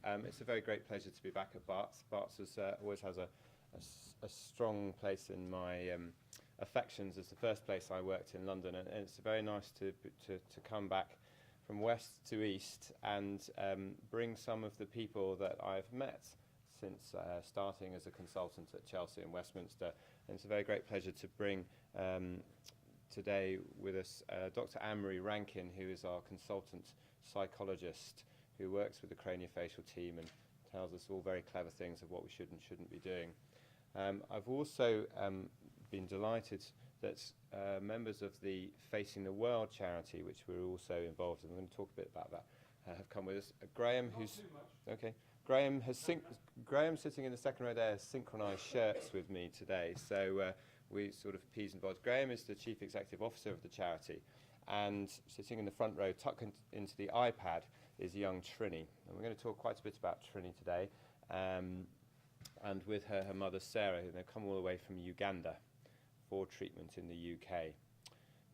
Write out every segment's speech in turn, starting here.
It's a very great pleasure to be back at Barts. Barts always has a strong place in my affections as the first place I worked in London, and it's very nice to come back from west to east and bring some of the people that I've met since starting as a consultant at Chelsea and Westminster. And it's a very great pleasure to bring today with us Dr. Annmarie Rankin, who is our consultant psychologist, who works with the Craniofacial team and tells us all very clever things of what we should and shouldn't be doing. I've also been delighted that members of the Facing the World charity, which we're also involved in, I'm going to talk a bit about that, have come with us. Graham, who's... Okay. Graham, sitting in the second row there, has synchronised shirts with me today, so we sort of peas and pods. Graham is the Chief Executive Officer of the charity, and sitting in the front row, tucked into the iPad, is young Trini. And we're going to talk quite a bit about Trini today, and with her mother Sarah, who they've come all the way from Uganda for treatment in the UK.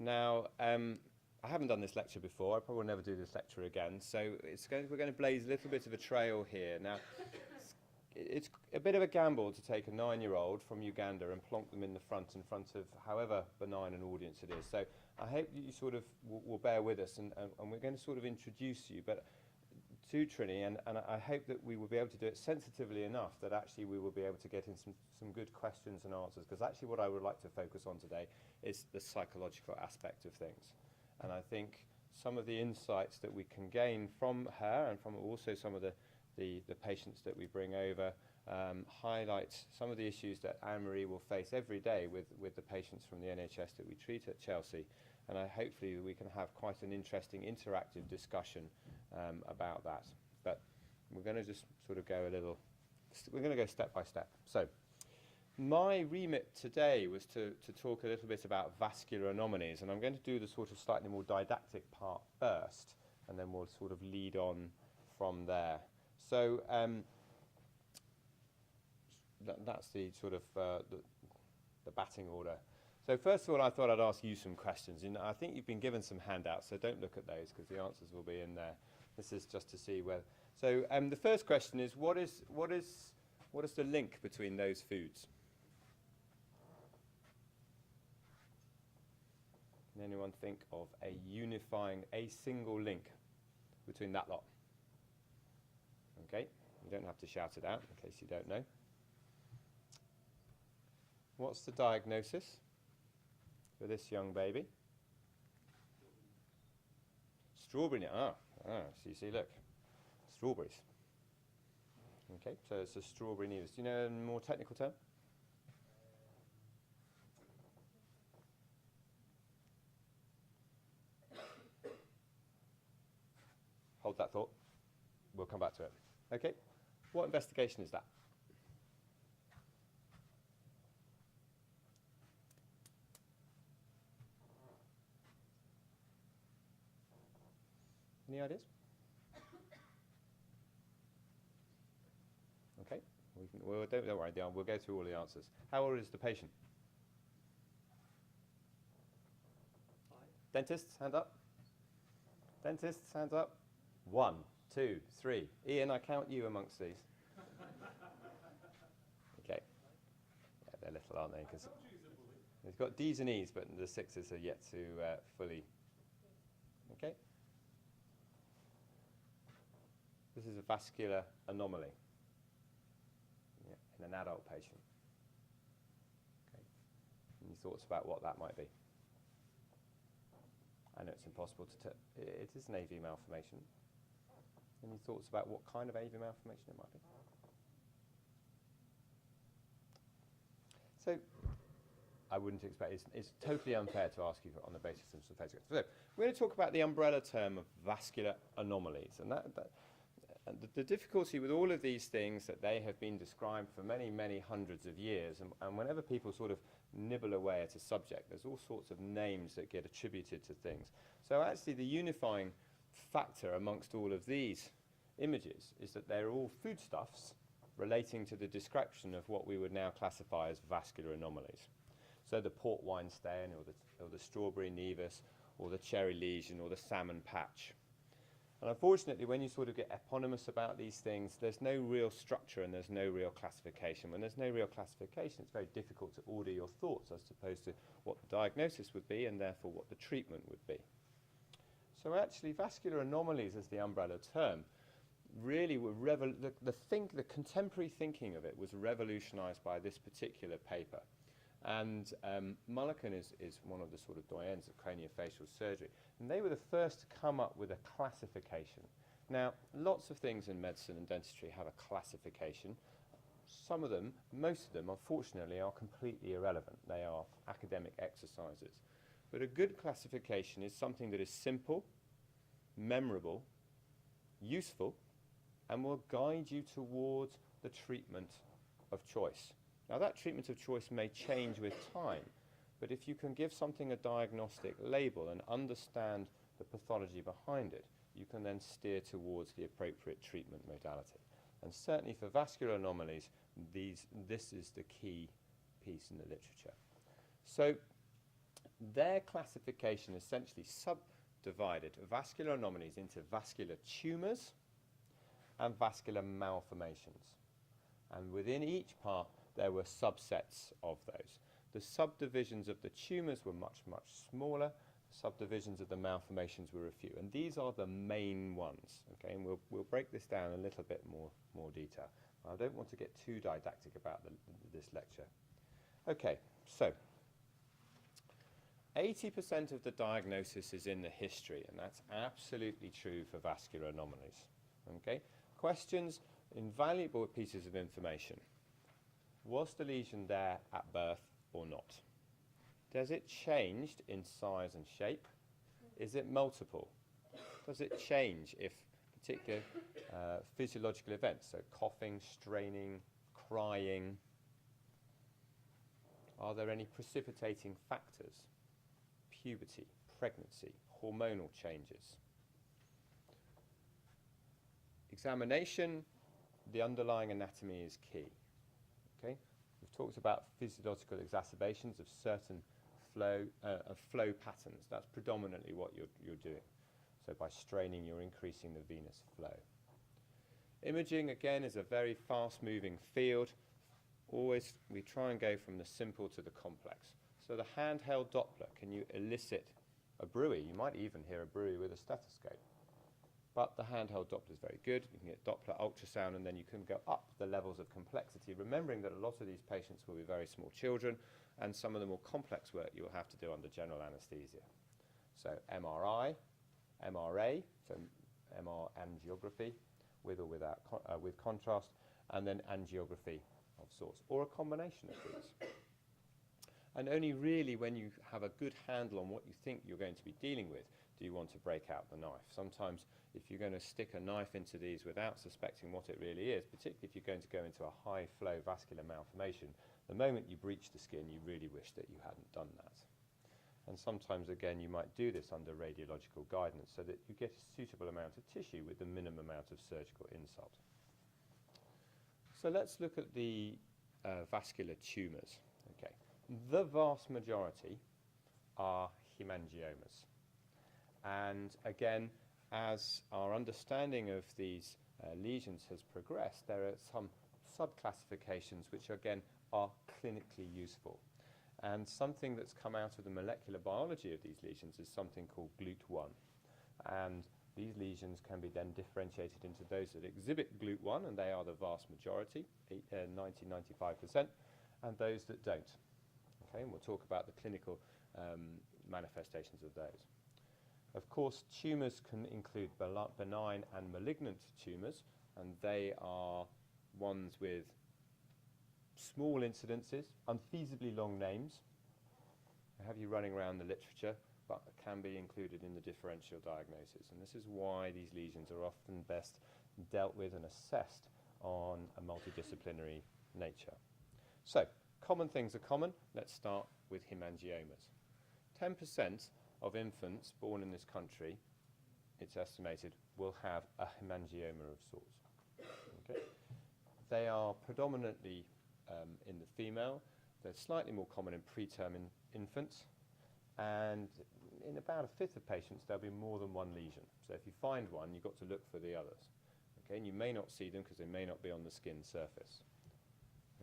Now, I haven't done this lecture before. I probably will never do this lecture again. So we're going to blaze a little bit of a trail here. Now, it's a bit of a gamble to take a 9-year-old from Uganda and plonk them in front of however benign an audience it is. So I hope you sort of will bear with us, and we're going to sort of introduce you to Trini, and I hope that we will be able to do it sensitively enough that actually we will be able to get in some good questions and answers, because actually what I would like to focus on today is the psychological aspect of things. And I think some of the insights that we can gain from her and from also some of the patients that we bring over highlight some of the issues that Annmarie will face every day with the patients from the NHS that we treat at Chelsea. And hopefully we can have quite an interesting interactive discussion about that. But we're going to just sort of go we're going to go step by step. So my remit today was to talk a little bit about vascular anomalies, and I'm going to do the sort of slightly more didactic part first, and then we'll sort of lead on from there. So that's the sort of the batting order. So first of all, I thought I'd ask you some questions. And I think you've been given some handouts, so don't look at those because the answers will be in there. This is just to see where. So the first question is, what is the link between those foods? Can anyone think of a single link between that lot? Okay, you don't have to shout it out in case you don't know. What's the diagnosis for this young baby? Strawberry. So you see, look, strawberries. Okay, so it's a strawberry nevus. Do you know a more technical term? Hold that thought. We'll come back to it. Okay, what investigation is that? Any ideas? Okay, well, don't worry, we'll go through all the answers. How old is the patient? 5. Dentists, hand up. Dentists, hands up. 1, 2, 3. Ian, I count you amongst these. Okay. Yeah, they're little, aren't they? Because they've got D's and E's, but the 6s are yet to fully. Okay. This is a vascular anomaly in an adult patient. Okay. Any thoughts about what that might be? I know it's impossible to it is an AV malformation. Any thoughts about what kind of AV malformation it might be? So, I wouldn't expect, it's totally unfair to ask you on the basis of some photographs. So, we're going to talk about the umbrella term of vascular anomalies, and the difficulty with all of these things that they have been described for many, many hundreds of years, and whenever people sort of nibble away at a subject, there's all sorts of names that get attributed to things. So actually the unifying factor amongst all of these images is that they're all foodstuffs relating to the description of what we would now classify as vascular anomalies. So the port wine stain, or the strawberry nevus, or the cherry lesion, or the salmon patch. And unfortunately, when you sort of get eponymous about these things, there's no real structure and there's no real classification. When there's no real classification, it's very difficult to order your thoughts as opposed to what the diagnosis would be and therefore what the treatment would be. So actually, vascular anomalies as the umbrella term really were the contemporary thinking of it was revolutionized by this particular paper. And Mulliken is one of the sort of doyens of craniofacial surgery. And they were the first to come up with a classification. Now, lots of things in medicine and dentistry have a classification. Some of them, most of them, unfortunately, are completely irrelevant. They are academic exercises. But a good classification is something that is simple, memorable, useful, and will guide you towards the treatment of choice. Now, that treatment of choice may change with time, but if you can give something a diagnostic label and understand the pathology behind it, you can then steer towards the appropriate treatment modality. And certainly for vascular anomalies, this is the key piece in the literature. So their classification essentially subdivided vascular anomalies into vascular tumours and vascular malformations. And within each part, there were subsets of those. The subdivisions of the tumours were much, much smaller. Subdivisions of the malformations were a few. And these are the main ones. Okay, and we'll break this down in a little bit more detail. I don't want to get too didactic about this lecture. Okay, so 80% of the diagnosis is in the history, and that's absolutely true for vascular anomalies. Okay, questions, invaluable pieces of information. Was the lesion there at birth or not? Does it change in size and shape? Is it multiple? Does it change if particular physiological events, so coughing, straining, crying? Are there any precipitating factors? Puberty, pregnancy, hormonal changes? Examination, the underlying anatomy is key. Okay? We've talked about physiological exacerbations of certain flow patterns. That's predominantly what you're doing. So by straining, you're increasing the venous flow. Imaging, again, is a very fast-moving field. Always, we try and go from the simple to the complex. So the handheld Doppler, can you elicit a bruit? You might even hear a bruit with a stethoscope. But the handheld Doppler is very good. You can get Doppler ultrasound, and then you can go up the levels of complexity, remembering that a lot of these patients will be very small children, and some of the more complex work you will have to do under general anesthesia. So MRI, MRA, so MR angiography, with or without with contrast, and then angiography of sorts, or a combination of these. And only really when you have a good handle on what you think you're going to be dealing with do you want to break out the knife. Sometimes if you're going to stick a knife into these without suspecting what it really is, particularly if you're going to go into a high flow vascular malformation, the moment you breach the skin, you really wish that you hadn't done that. And sometimes, again, you might do this under radiological guidance so that you get a suitable amount of tissue with the minimum amount of surgical insult. So let's look at the vascular tumours. Okay. The vast majority are hemangiomas. And again, as our understanding of these lesions has progressed, there are some subclassifications which, again, are clinically useful. And something that's come out of the molecular biology of these lesions is something called GLUT1. And these lesions can be then differentiated into those that exhibit GLUT1, and they are the vast majority, 90–95%, and those that don't. Okay, and we'll talk about the clinical manifestations of those. Of course, tumours can include benign and malignant tumours, and they are ones with small incidences, unfeasibly long names. I have you running around the literature, but can be included in the differential diagnosis. And this is why these lesions are often best dealt with and assessed on a multidisciplinary nature. So, common things are common. Let's start with hemangiomas. 10% of infants born in this country, it's estimated, will have a hemangioma of sorts. Okay? They are predominantly in the female. They're slightly more common in preterm infants. And in about a fifth of patients, there'll be more than one lesion. So if you find one, you've got to look for the others. Okay, and you may not see them because they may not be on the skin surface.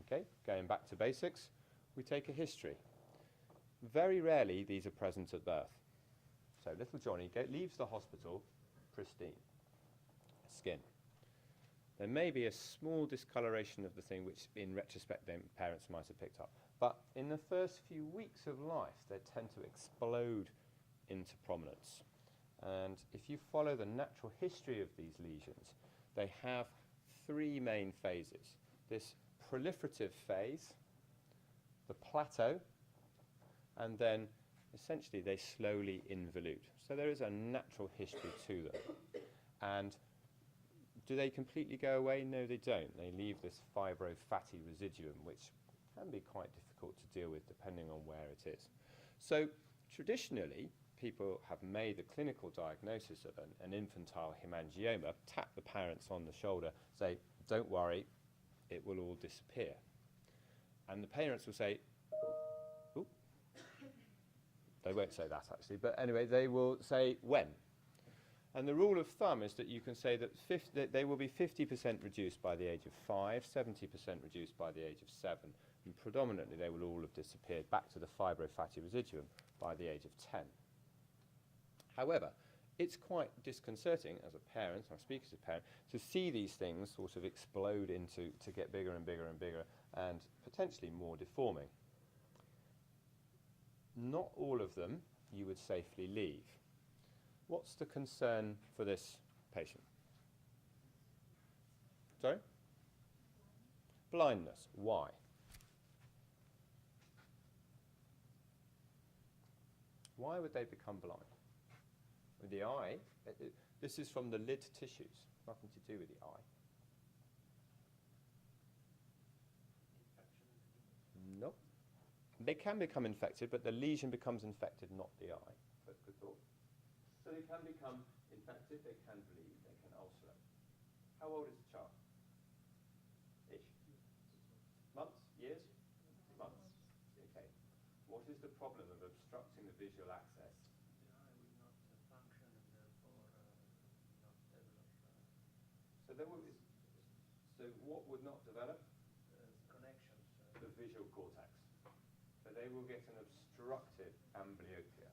Okay, going back to basics, we take a history. Very rarely these are present at birth. So little Johnny leaves the hospital pristine skin. There may be a small discoloration of the thing which in retrospect then parents might have picked up. But in the first few weeks of life they tend to explode into prominence. And if you follow the natural history of these lesions, they have three main phases. This proliferative phase, the plateau, and then essentially they slowly involute. So there is a natural history to them. And do they completely go away? No, they don't. They leave this fibro-fatty residuum, which can be quite difficult to deal with depending on where it is. So traditionally, people have made the clinical diagnosis of an infantile hemangioma, tap the parents on the shoulder, say, don't worry, it will all disappear. And the parents will say, ooh, they won't say that actually, but anyway, they will say when. And the rule of thumb is that you can say that they will be 50% reduced by the age of 5, 70% reduced by the age of 7, and predominantly they will all have disappeared back to the fibro-fatty residuum by the age of 10. However, it's quite disconcerting as a parent, I speak as a parent, to see these things sort of explode to get bigger and bigger and bigger and potentially more deforming. Not all of them you would safely leave. What's the concern for this patient? Sorry? Blindness. Why? Why would they become blind? With the eye, this is from the lid tissues, nothing to do with the eye. No. They can become infected, but the lesion becomes infected, not the eye. But good thought. So they can become infected, they can bleed, they can ulcerate. How old is the child? Ish. Months? Years? Months. Okay. What is the problem of obstructing the visual access? The eye will not function and therefore not develop. So what would not develop? Connections. The visual cortex. So they will get an obstructive amblyopia.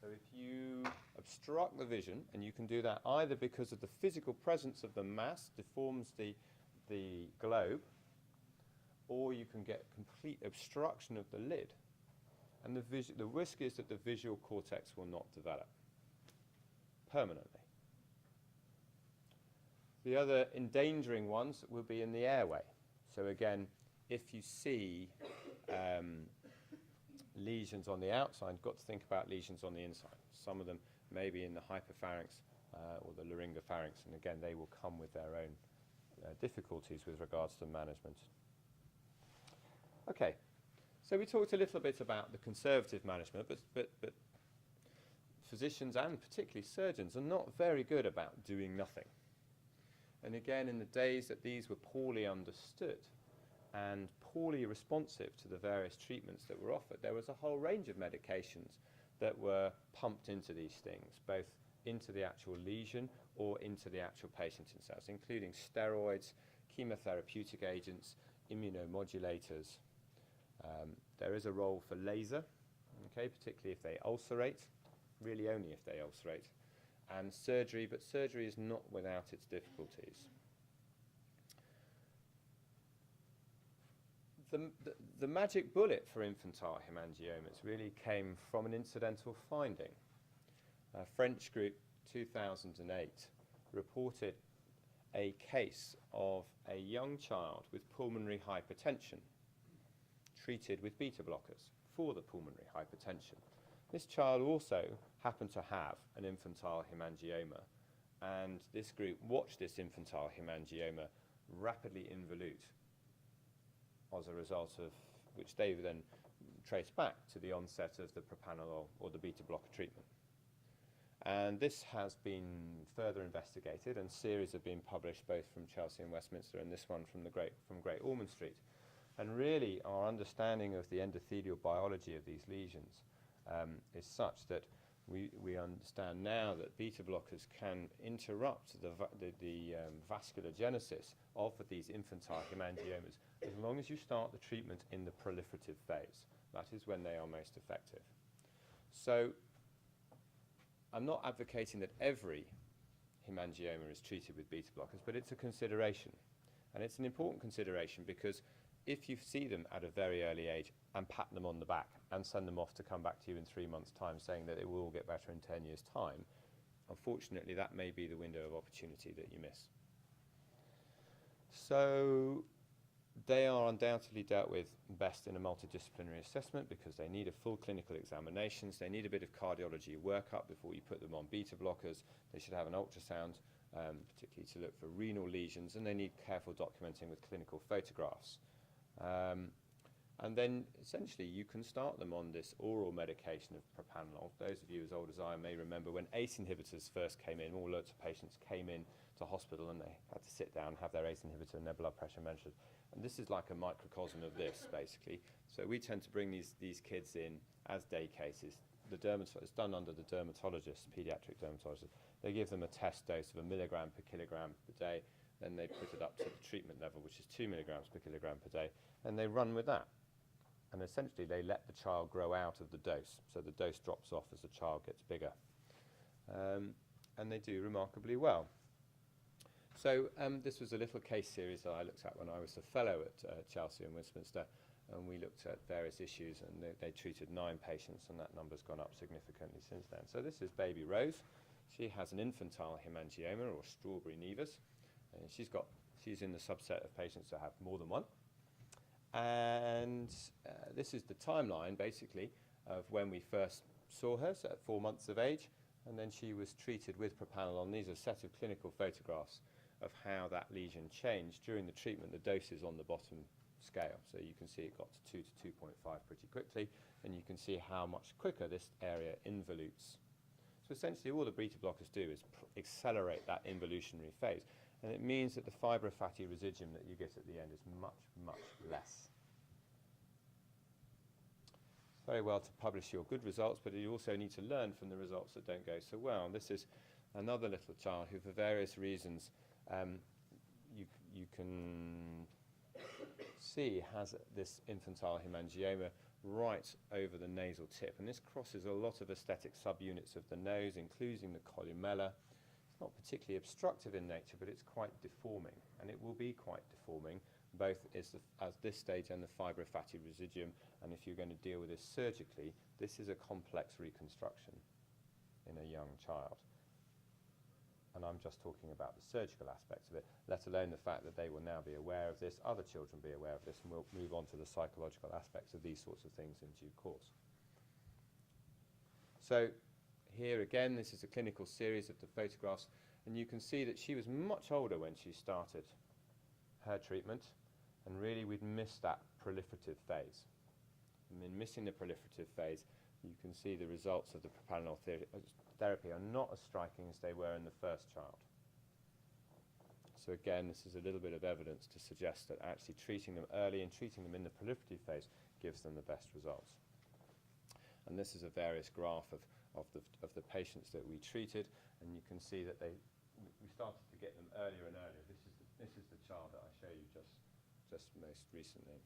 So if you obstruct the vision, and you can do that either because of the physical presence of the mass deforms the globe, or you can get complete obstruction of the lid, and the risk is that the visual cortex will not develop permanently. The other endangering ones will be in the airway. So again, if you see lesions on the outside, you've got to think about lesions on the inside. Some of them may be in the hypopharynx or the laryngopharynx, and again, they will come with their own difficulties with regards to management. Okay, so we talked a little bit about the conservative management, but physicians and particularly surgeons are not very good about doing nothing. And again, in the days that these were poorly understood and poorly responsive to the various treatments that were offered, there was a whole range of medications that were pumped into these things, both into the actual lesion or into the actual patient themselves, including steroids, chemotherapeutic agents, immunomodulators. There is a role for laser, okay, particularly if they ulcerate, really only if they ulcerate, and surgery, but surgery is not without its difficulties. The magic bullet for infantile hemangiomas really came from an incidental finding. A French group, 2008, reported a case of a young child with pulmonary hypertension treated with beta blockers for the pulmonary hypertension. This child also happened to have an infantile hemangioma, and this group watched this infantile hemangioma rapidly involute as a result of which they then traced back to the onset of the propranolol or the beta blocker treatment. And this has been further investigated, and series have been published both from Chelsea and Westminster, and this one from Great Ormond Street. And really, our understanding of the endothelial biology of these lesions is such that we understand now that beta blockers can interrupt the vascular genesis of these infantile hemangiomas as long as you start the treatment in the proliferative phase. That is when they are most effective. So I'm not advocating that every hemangioma is treated with beta blockers, but it's a consideration. And it's an important consideration because if you see them at a very early age and pat them on the back and send them off to come back to you in 3 months' time saying that it will all get better in 10 years' time, unfortunately that may be the window of opportunity that you miss. So they are undoubtedly dealt with best in a multidisciplinary assessment because they need a full clinical examinations, they need a bit of cardiology workup before you put them on beta blockers, they should have an ultrasound, particularly to look for renal lesions, and they need careful documenting with clinical photographs. And then essentially you can start them on this oral medication of propranolol. Those of you as old as I may remember when ACE inhibitors first came in, all lots of patients came in to hospital and they had to sit down and have their ACE inhibitor and their blood pressure measured. And this is like a microcosm of this, basically. So we tend to bring these kids in as day cases. It's done under the dermatologist, pediatric dermatologist. They give them a test dose of 1 milligram per kilogram per day, then they put it up to the treatment level, which is 2 milligrams per kilogram per day, and they run with that. And essentially they let the child grow out of the dose, so the dose drops off as the child gets bigger. And they do remarkably well. So this was a little case series that I looked at when I was a fellow at Chelsea and Westminster, and we looked at various issues, and they treated 9 patients, and that number's gone up significantly since then. So this is baby Rose. She has an infantile hemangioma, or strawberry nevus, and she's in the subset of patients that have more than one. And this is the timeline, basically, of when we first saw her, so at 4 months of age, and then she was treated with propranolol. These are a set of clinical photographs of how that lesion changed during the treatment. The dose is on the bottom scale, so you can see it got to 2 to 2.5 pretty quickly, and you can see how much quicker this area involutes. So essentially all the beta blockers do is accelerate that involutionary phase, and it means that the fibrofatty residuum that you get at the end is much, much less. It's very well to publish your good results, but you also need to learn from the results that don't go so well. This is another little child who, for various reasons, you can see has this infantile hemangioma right over the nasal tip, and this crosses a lot of aesthetic subunits of the nose, including the columella. It's not particularly obstructive in nature, but it's quite deforming, and it will be quite deforming, both at this stage and the fibrofatty residuum, and if you're going to deal with this surgically, this is a complex reconstruction in a young child. And I'm just talking about the surgical aspects of it, let alone the fact that they will now be aware of this, other children be aware of this, and we'll move on to the psychological aspects of these sorts of things in due course. So here again, this is a clinical series of the photographs, and you can see that she was much older when she started her treatment, and really we'd missed that proliferative phase. And in missing the proliferative phase, you can see the results of the propranolol therapy are not as striking as they were in the first child. So again, this is a little bit of evidence to suggest that actually treating them early and treating them in the proliferative phase gives them the best results. And this is a various graph of the patients that we treated, and you can see that we started to get them earlier and earlier. This is the child that I show you just most recently.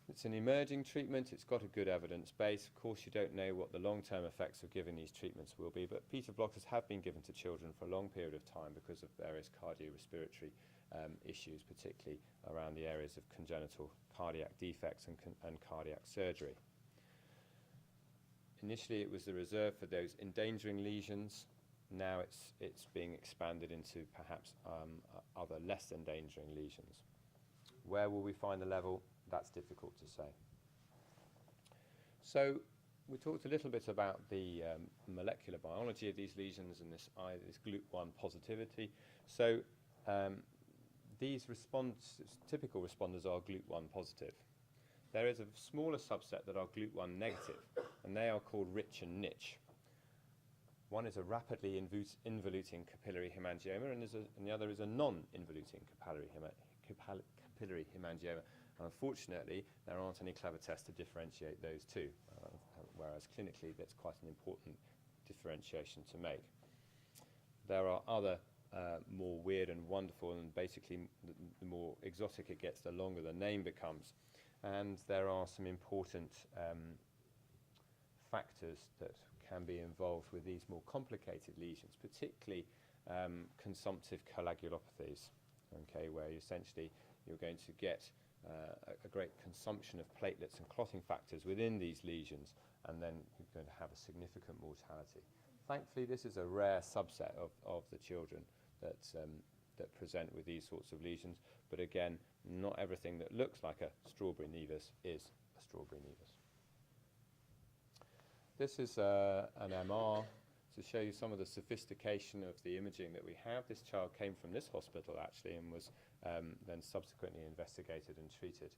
It's an emerging treatment, it's got a good evidence base. Of course, you don't know what the long-term effects of giving these treatments will be, but beta blockers have been given to children for a long period of time because of various cardiorespiratory issues, particularly around the areas of congenital cardiac defects and cardiac surgery. Initially, it was reserved for those endangering lesions. Now it's being expanded into perhaps other less endangering lesions. Where will we find the level? That's difficult to say. So we talked a little bit about the molecular biology of these lesions and this GLUT1 positivity. So these typical responders are GLUT1 positive. There is a smaller subset that are GLUT1 negative, and they are called rich and niche. One is a rapidly involuting capillary hemangioma, and the other is a non-involuting capillary hemangioma. And unfortunately, there aren't any clever tests to differentiate those two. whereas clinically that's quite an important differentiation to make. There are other more weird and wonderful, and basically the more exotic it gets, the longer the name becomes. And there are some important factors that can be involved with these more complicated lesions, particularly consumptive coagulopathies, okay, where essentially you're going to get a great consumption of platelets and clotting factors within these lesions, and then you're going to have a significant mortality. Thankfully, this is a rare subset of the children that present with these sorts of lesions, but again, not everything that looks like a strawberry nevus is a strawberry nevus. This is an MR to show you some of the sophistication of the imaging that we have. This child came from this hospital actually and was then subsequently investigated and treated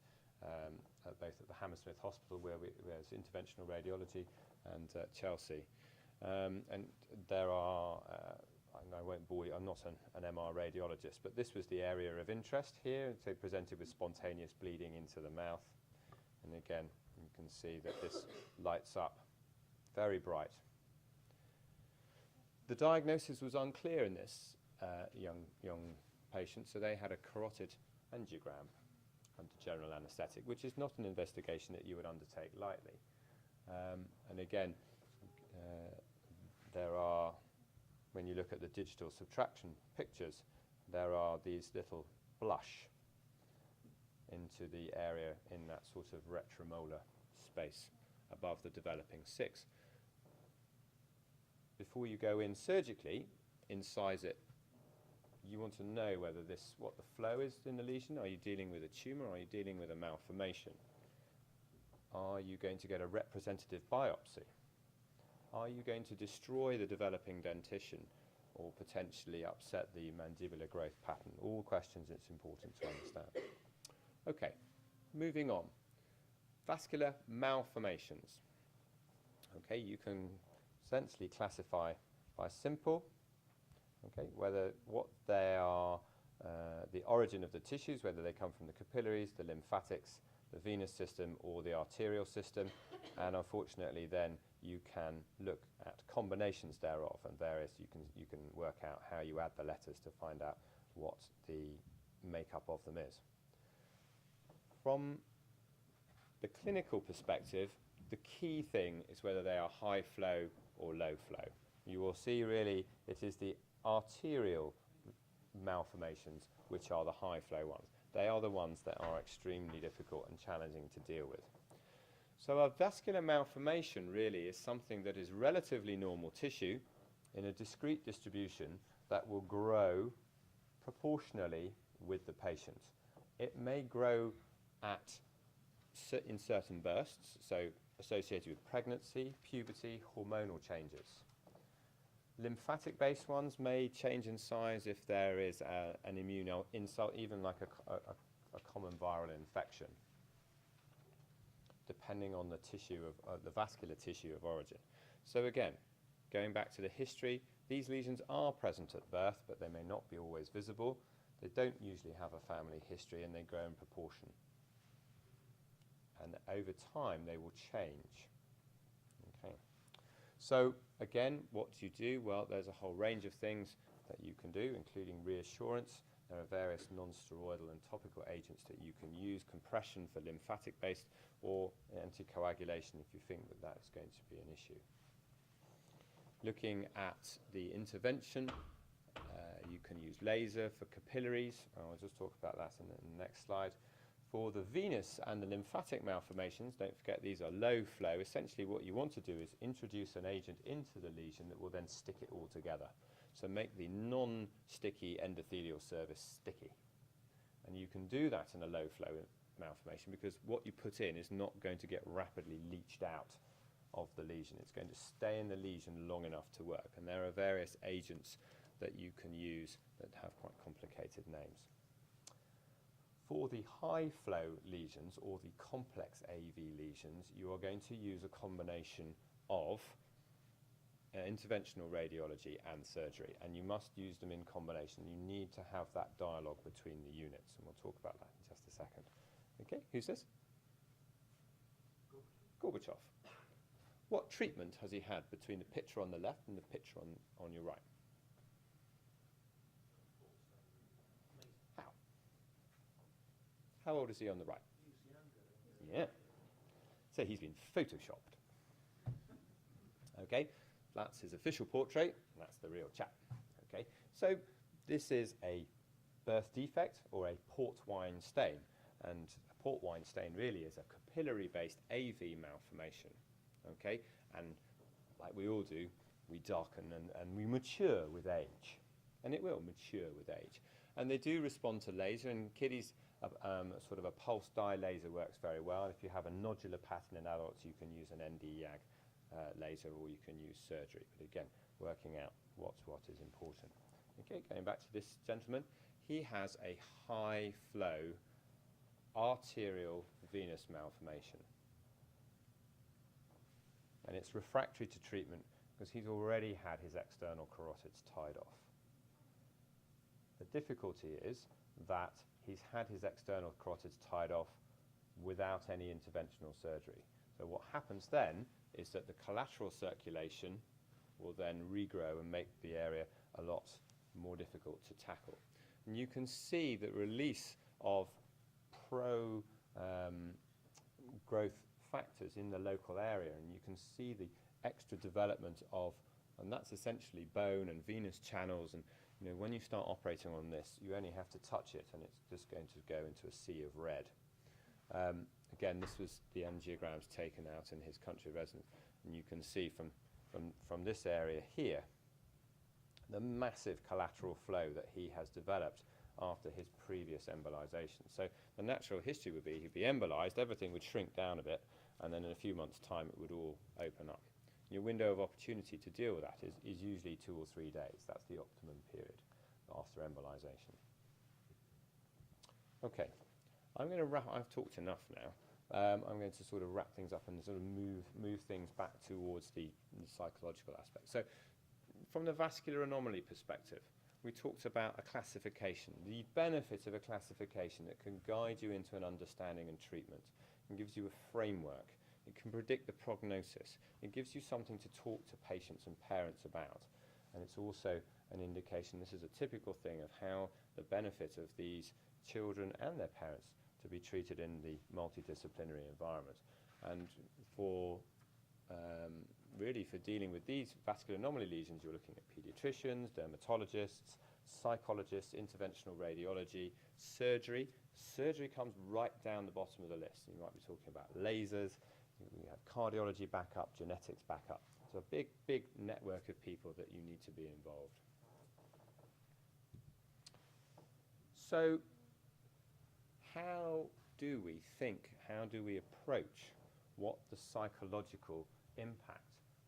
both at the Hammersmith Hospital, where there's interventional radiology, and Chelsea. And there are, I won't bore you, I'm not an MR radiologist, but this was the area of interest here. So presented with spontaneous bleeding into the mouth. And again, you can see that this lights up very bright. The diagnosis was unclear in this young patient, so they had a carotid angiogram under general anaesthetic, which is not an investigation that you would undertake lightly. And again, there are, when you look at the digital subtraction pictures, there are these little blush into the area in that sort of retromolar space above the developing 6. Before you go in surgically, incise it, you want to know whether what the flow is in the lesion. Are you dealing with a tumour, or are you dealing with a malformation? Are you going to get a representative biopsy? Are you going to destroy the developing dentition or potentially upset the mandibular growth pattern? All questions it's important to understand. Okay, moving on. Vascular malformations. Okay, you can essentially classify by simple, okay, what they are, the origin of the tissues, whether they come from the capillaries, the lymphatics, the venous system, or the arterial system, and unfortunately then you can look at combinations thereof, and various, you can work out how you add the letters to find out what the makeup of them is. From the clinical perspective, the key thing is whether they are high flow or low flow. You will see really it is the arterial malformations which are the high flow ones. They are the ones that are extremely difficult and challenging to deal with. So a vascular malformation really is something that is relatively normal tissue in a discrete distribution that will grow proportionally with the patient. It may grow in certain bursts, so associated with pregnancy, puberty, hormonal changes. Lymphatic-based ones may change in size if there is an immune insult, even like a common viral infection, depending on the tissue of the vascular tissue of origin. So again, going back to the history, these lesions are present at birth, but they may not be always visible. They don't usually have a family history, and they grow in proportion. And over time, they will change. Okay. So again, what do you do? Well, there's a whole range of things that you can do, including reassurance. There are various non-steroidal and topical agents that you can use, compression for lymphatic-based, or anticoagulation if you think that that's going to be an issue. Looking at the intervention, you can use laser for capillaries. I'll just talk about that in the next slide. For the venous and the lymphatic malformations, don't forget these are low flow. Essentially what you want to do is introduce an agent into the lesion that will then stick it all together. So make the non-sticky endothelial surface sticky. And you can do that in a low flow malformation because what you put in is not going to get rapidly leached out of the lesion. It's going to stay in the lesion long enough to work. And there are various agents that you can use that have quite complicated names. For the high flow lesions or the complex AV lesions, you are going to use a combination of interventional radiology and surgery, and you must use them in combination. You need to have that dialogue between the units, and we'll talk about that in just a second. Okay, who's this? Gorbachev. What treatment has he had between the picture on the left and the picture on your right? How? How old is he on the right? Yeah. So he's been photoshopped. Okay, that's his official portrait, and that's the real chap. Okay, so this is a birth defect or a port wine stain, and a port wine stain really is a capillary-based AV malformation. Okay, and like we all do, we darken and we mature with age, and it will mature with age. And they do respond to laser, and kiddies, sort of a pulse dye laser works very well. If you have a nodular pattern in adults, you can use an ND-YAG laser, or you can use surgery. But again, working out what is important. Okay, going back to this gentleman, he has a high flow arterial venous malformation. And it's refractory to treatment because he's already had his external carotids tied off. The difficulty is that he's had his external carotids tied off without any interventional surgery. So what happens then is that the collateral circulation will then regrow and make the area a lot more difficult to tackle. And you can see the release of growth factors in the local area, and you can see the extra development of, and that's essentially bone and venous channels. And you know, when you start operating on this, you only have to touch it and it's just going to go into a sea of red. Again, this was the angiograms taken out in his country of residence, and you can see from this area here the massive collateral flow that he has developed after his previous embolization. So the natural history would be he'd be embolized, everything would shrink down a bit, and then in a few months' time it would all open up. Your window of opportunity to deal with that is usually 2 or 3 days. That's the optimum period after embolization. Okay, I'm going to wrap. I've talked enough now. I'm going to sort of wrap things up and sort of move things back towards the psychological aspect. So from the vascular anomaly perspective, we talked about a classification, the benefit of a classification that can guide you into an understanding and treatment, and gives you a framework. It can predict the prognosis. It gives you something to talk to patients and parents about. And it's also an indication, this is a typical thing of how the benefit of these children and their parents to be treated in the multidisciplinary environment. And for really for dealing with these vascular anomaly lesions, you're looking at pediatricians, dermatologists, psychologists, interventional radiology, surgery. Surgery comes right down the bottom of the list. You might be talking about lasers, you have cardiology backup, genetics backup. So a big, big network of people that you need to be involved. So how do we think, how do we approach what the psychological impact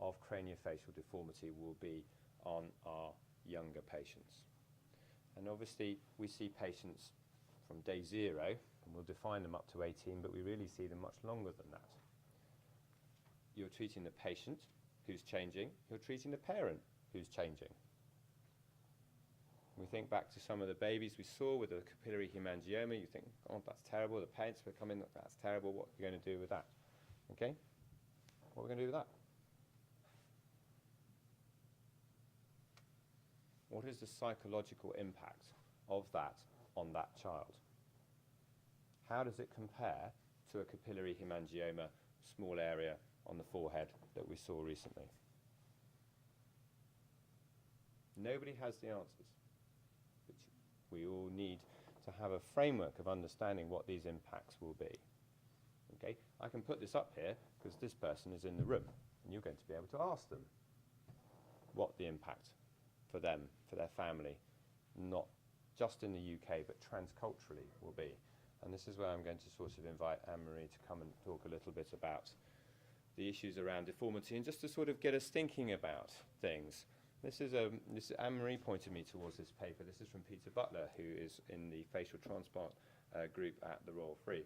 of craniofacial deformity will be on our younger patients? And obviously we see patients from day 0, and we'll define them up to 18, but we really see them much longer than that. You're treating the patient who's changing, you're treating the parent who's changing. We think back to some of the babies we saw with the capillary hemangioma, you think, oh, that's terrible, the parents will come in, that's terrible, what are we going to do with that? Okay? What are we going to do with that? What is the psychological impact of that on that child? How does it compare to a capillary hemangioma, small area on the forehead that we saw recently? Nobody has the answers, but we all need to have a framework of understanding what these impacts will be. Okay, I can put this up here because this person is in the room, and you're going to be able to ask them what the impact for them, for their family, not just in the UK, but transculturally will be. And this is where I'm going to sort of invite Annmarie to come and talk a little bit about the issues around deformity, and just to sort of get us thinking about things. This is Annmarie pointed me towards this paper. This is from Peter Butler, who is in the facial transplant group at the Royal Free.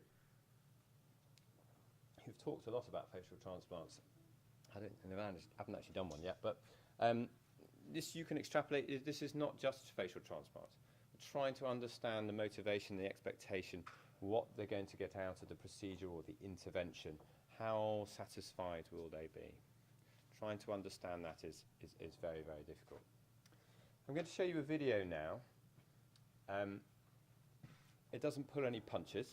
You've talked a lot about facial transplants. I haven't actually done one yet, but this you can extrapolate. This is not just facial transplants. We're trying to understand the motivation, the expectation, what they're going to get out of the procedure or the intervention. How satisfied will they be? trying to understand that is very, very difficult. I'm going to show you a video now. It doesn't pull any punches.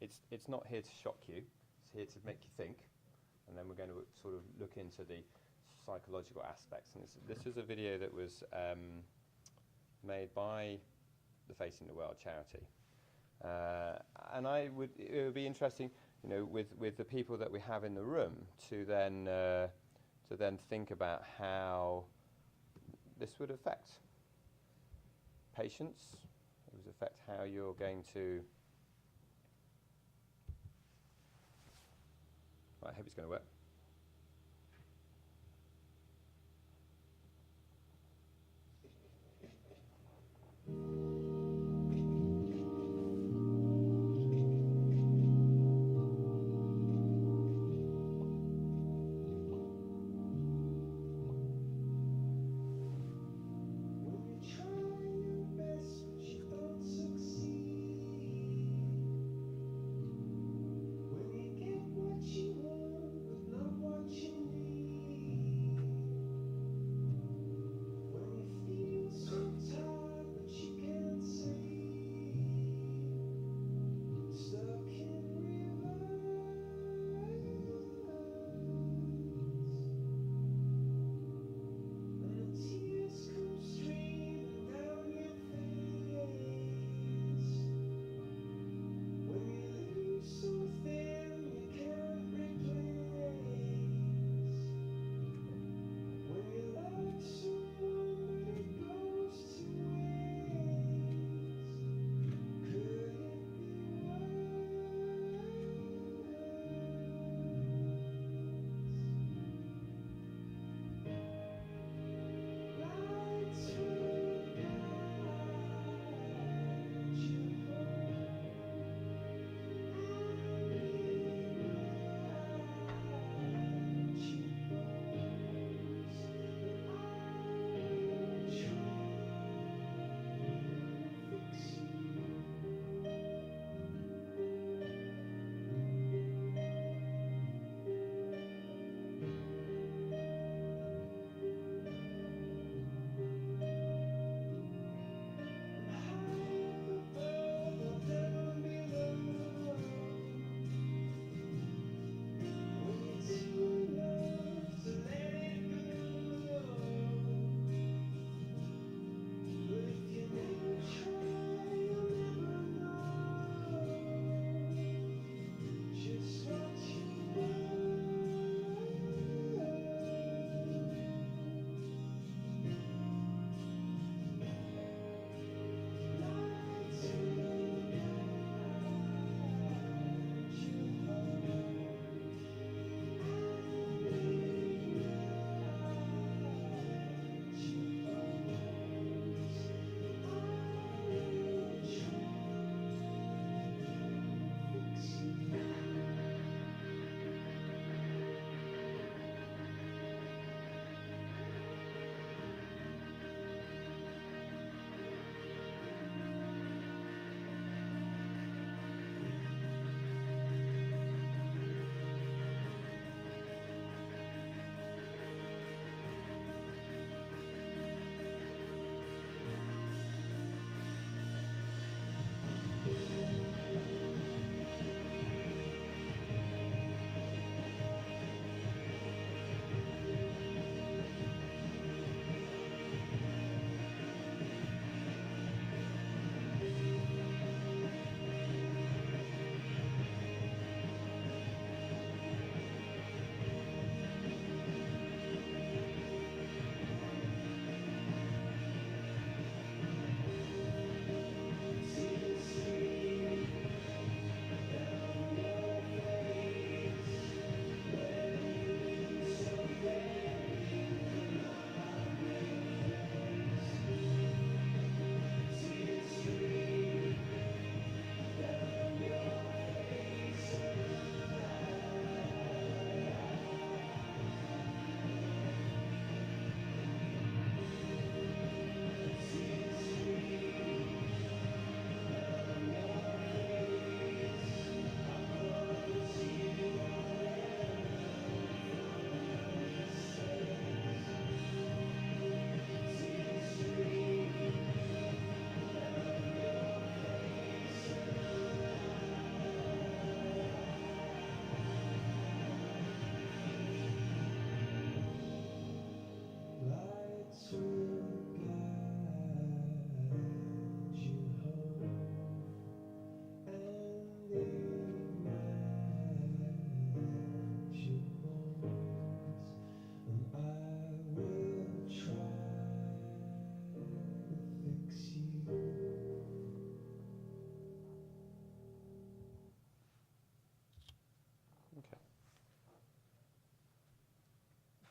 It's not here to shock you. It's here to make you think. And then we're going to sort of look into the psychological aspects. And this is a video that was made by the Facing the World charity. And it would be interesting, you know, with the people that we have in the room to then think about how this would affect patients. It would affect how you're going to. Well, I hope it's going to work.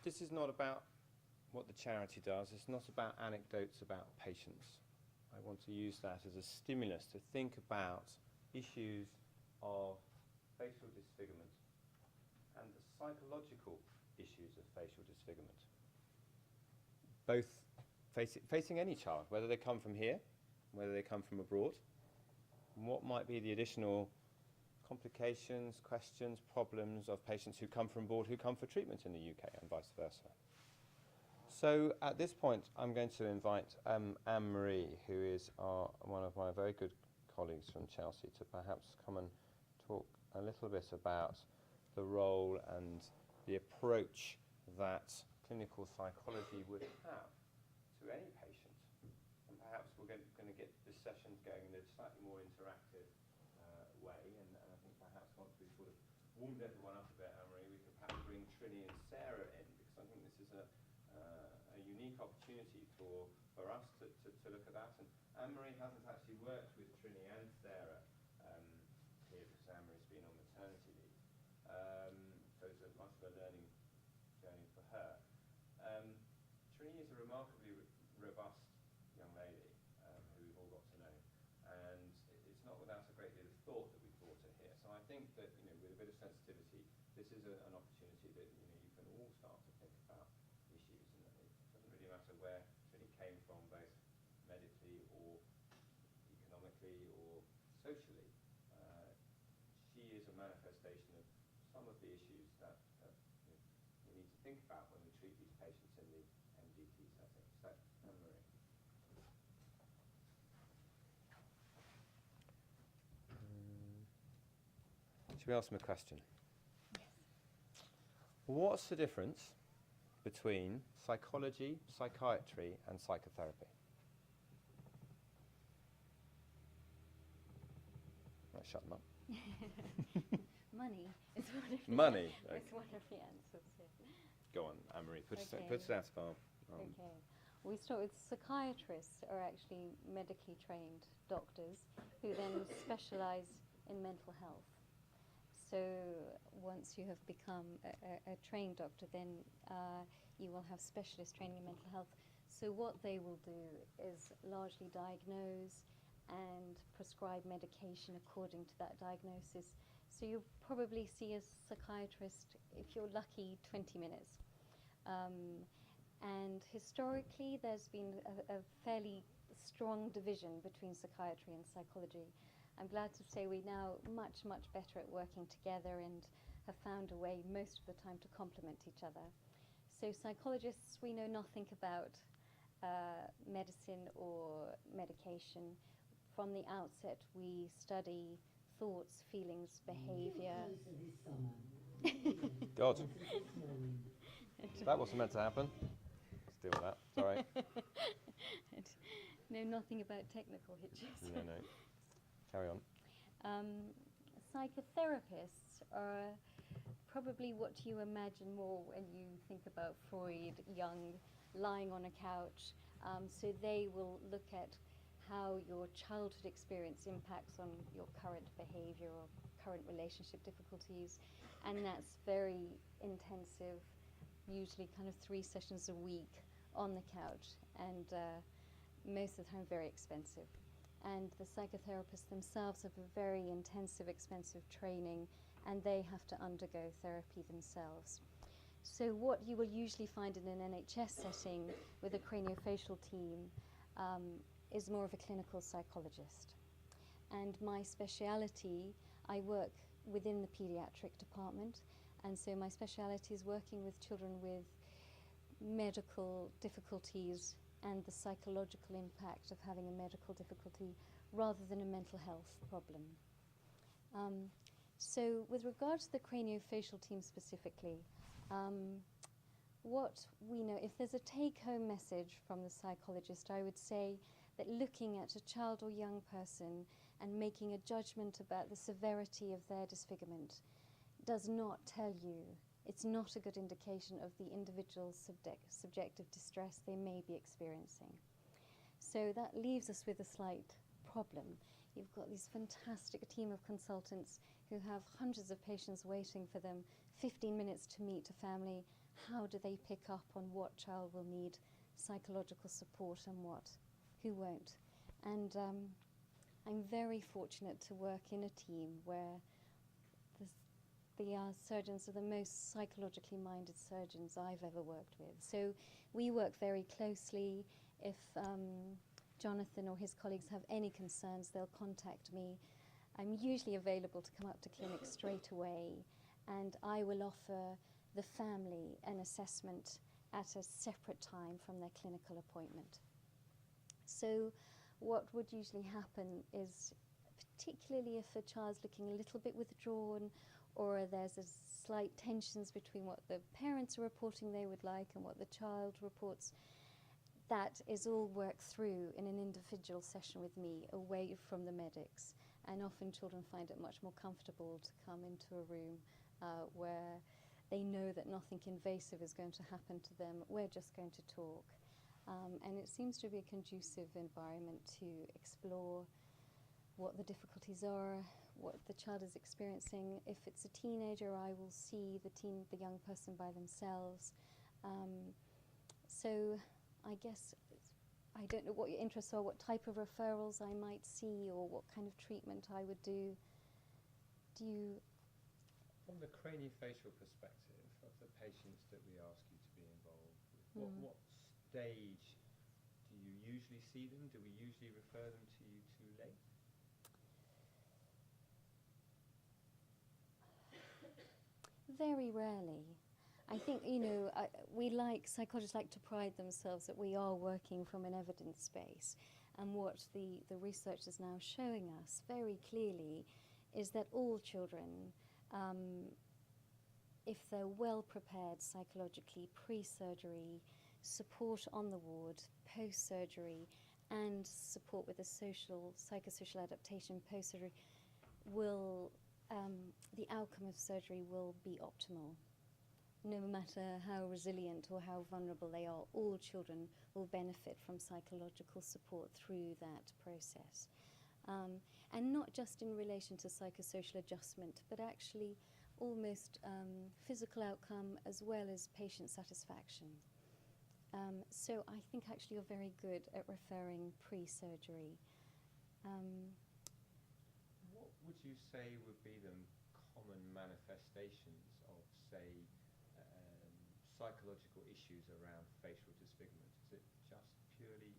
this is not about what the charity does. It's not about anecdotes about patients. I want to use that as a stimulus to think about issues of facial disfigurement and the psychological issues of facial disfigurement. Both facing any child, whether they come from here, whether they come from abroad, and what might be the additional complications, questions, problems of patients who come from abroad who come for treatment in the UK and vice versa. So at this point, I'm going to invite Annmarie, who is one of my very good colleagues from Chelsea, to perhaps come and talk a little bit about the role and the approach that clinical psychology would have to any patient. And perhaps we're going to get this session going in a slightly more interactive way. And I think perhaps once we've sort of warmed everyone up a bit, Annmarie, we could perhaps bring Trini and Sarah in, because I think this is a unique opportunity for us to look at that. And Annmarie hasn't actually worked with Trini and Sarah here, because Anne-Marie's been on maternity leave. So it's much of a learning journey for her. Trini is a remarkably robust young lady who we've all got to know, and it's not without a great deal of thought that we brought her here. So I think that, you know, with a bit of sensitivity, this is an opportunity that, you know, you can all start to think about issues, and it doesn't really matter where Trini came from, both medically or economically or socially. She is a manifestation of some of the issues that you know, we need to think about when we treat these patients in the MDT setting. So, Annmarie. Should we ask them a question? Yes. What's the difference between psychology, psychiatry, and psychotherapy? Let's shut them up. Money is one of the Money. It's one of the answers. Yeah. Go on, Annmarie. Put Okay. us out of our. Okay. We start with psychiatrists are actually medically trained doctors who then specialize in mental health. So once you have become a trained doctor, then you will have specialist training in mental health. So what they will do is largely diagnose and prescribe medication according to that diagnosis. So you'll probably see a psychiatrist, if you're lucky, 20 minutes. And historically, there's been a fairly strong division between psychiatry and psychology. I'm glad to say we're now much, much better at working together and have found a way most of the time to complement each other. So psychologists, we know nothing about medicine or medication. From the outset, we study thoughts, feelings, behavior. God. That wasn't meant to happen. Let's deal with that. Sorry. Know nothing about technical hitches. No. Carry on. Psychotherapists are probably what you imagine more when you think about Freud, Jung, lying on a couch. So they will look at how your childhood experience impacts on your current behavior or current relationship difficulties. And that's very intensive, usually kind of 3 sessions a week on the couch, and most of the time very expensive. And the psychotherapists themselves have a very intensive, expensive training, and they have to undergo therapy themselves. So what you will usually find in an NHS setting with a craniofacial team is more of a clinical psychologist. And my speciality, I work within the pediatric department, and so my speciality is working with children with medical difficulties and the psychological impact of having a medical difficulty rather than a mental health problem. So with regard to the craniofacial team specifically, what we know, if there's a take-home message from the psychologist, I would say that looking at a child or young person and making a judgment about the severity of their disfigurement does not tell you, it's not a good indication of the individual's subjective distress they may be experiencing. So that leaves us with a slight problem. You've got this fantastic team of consultants who have hundreds of patients waiting for them, 15 minutes to meet a family. how do they pick up on what child will need psychological support and who won't. And I'm very fortunate to work in a team where the surgeons are the most psychologically minded surgeons I've ever worked with. So we work very closely. If Jonathan or his colleagues have any concerns, they'll contact me. I'm usually available to come up to clinic straight away, and I will offer the family an assessment at a separate time from their clinical appointment. So what would usually happen is, particularly if a child's looking a little bit withdrawn, or there's a slight tensions between what the parents are reporting they would like and what the child reports, that is all worked through in an individual session with me, away from the medics. And often children find it much more comfortable to come into a room where they know that nothing invasive is going to happen to them. We're just going to talk. And it seems to be a conducive environment to explore what the difficulties are, what the child is experiencing. If it's a teenager, I will see the young person by themselves. So I guess I don't know what your interests are, what type of referrals I might see, or what kind of treatment I would do. Do you? From the craniofacial perspective of the patients that we ask you to be involved with, what stage do you usually see them? Do we usually refer them to you too late? Very rarely. I think, psychologists like to pride themselves that we are working from an evidence base. And what the research is now showing us very clearly is that all children, if they're well prepared psychologically, pre-surgery, support on the ward, post-surgery, and support with a psychosocial adaptation post-surgery, the outcome of surgery will be optimal. No matter how resilient or how vulnerable they are, all children will benefit from psychological support through that process. And not just in relation to psychosocial adjustment, but actually almost physical outcome as well as patient satisfaction. So I think actually you're very good at referring pre-surgery. What would you say would be the common manifestations of, say, psychological issues around facial disfigurement? Is it just purely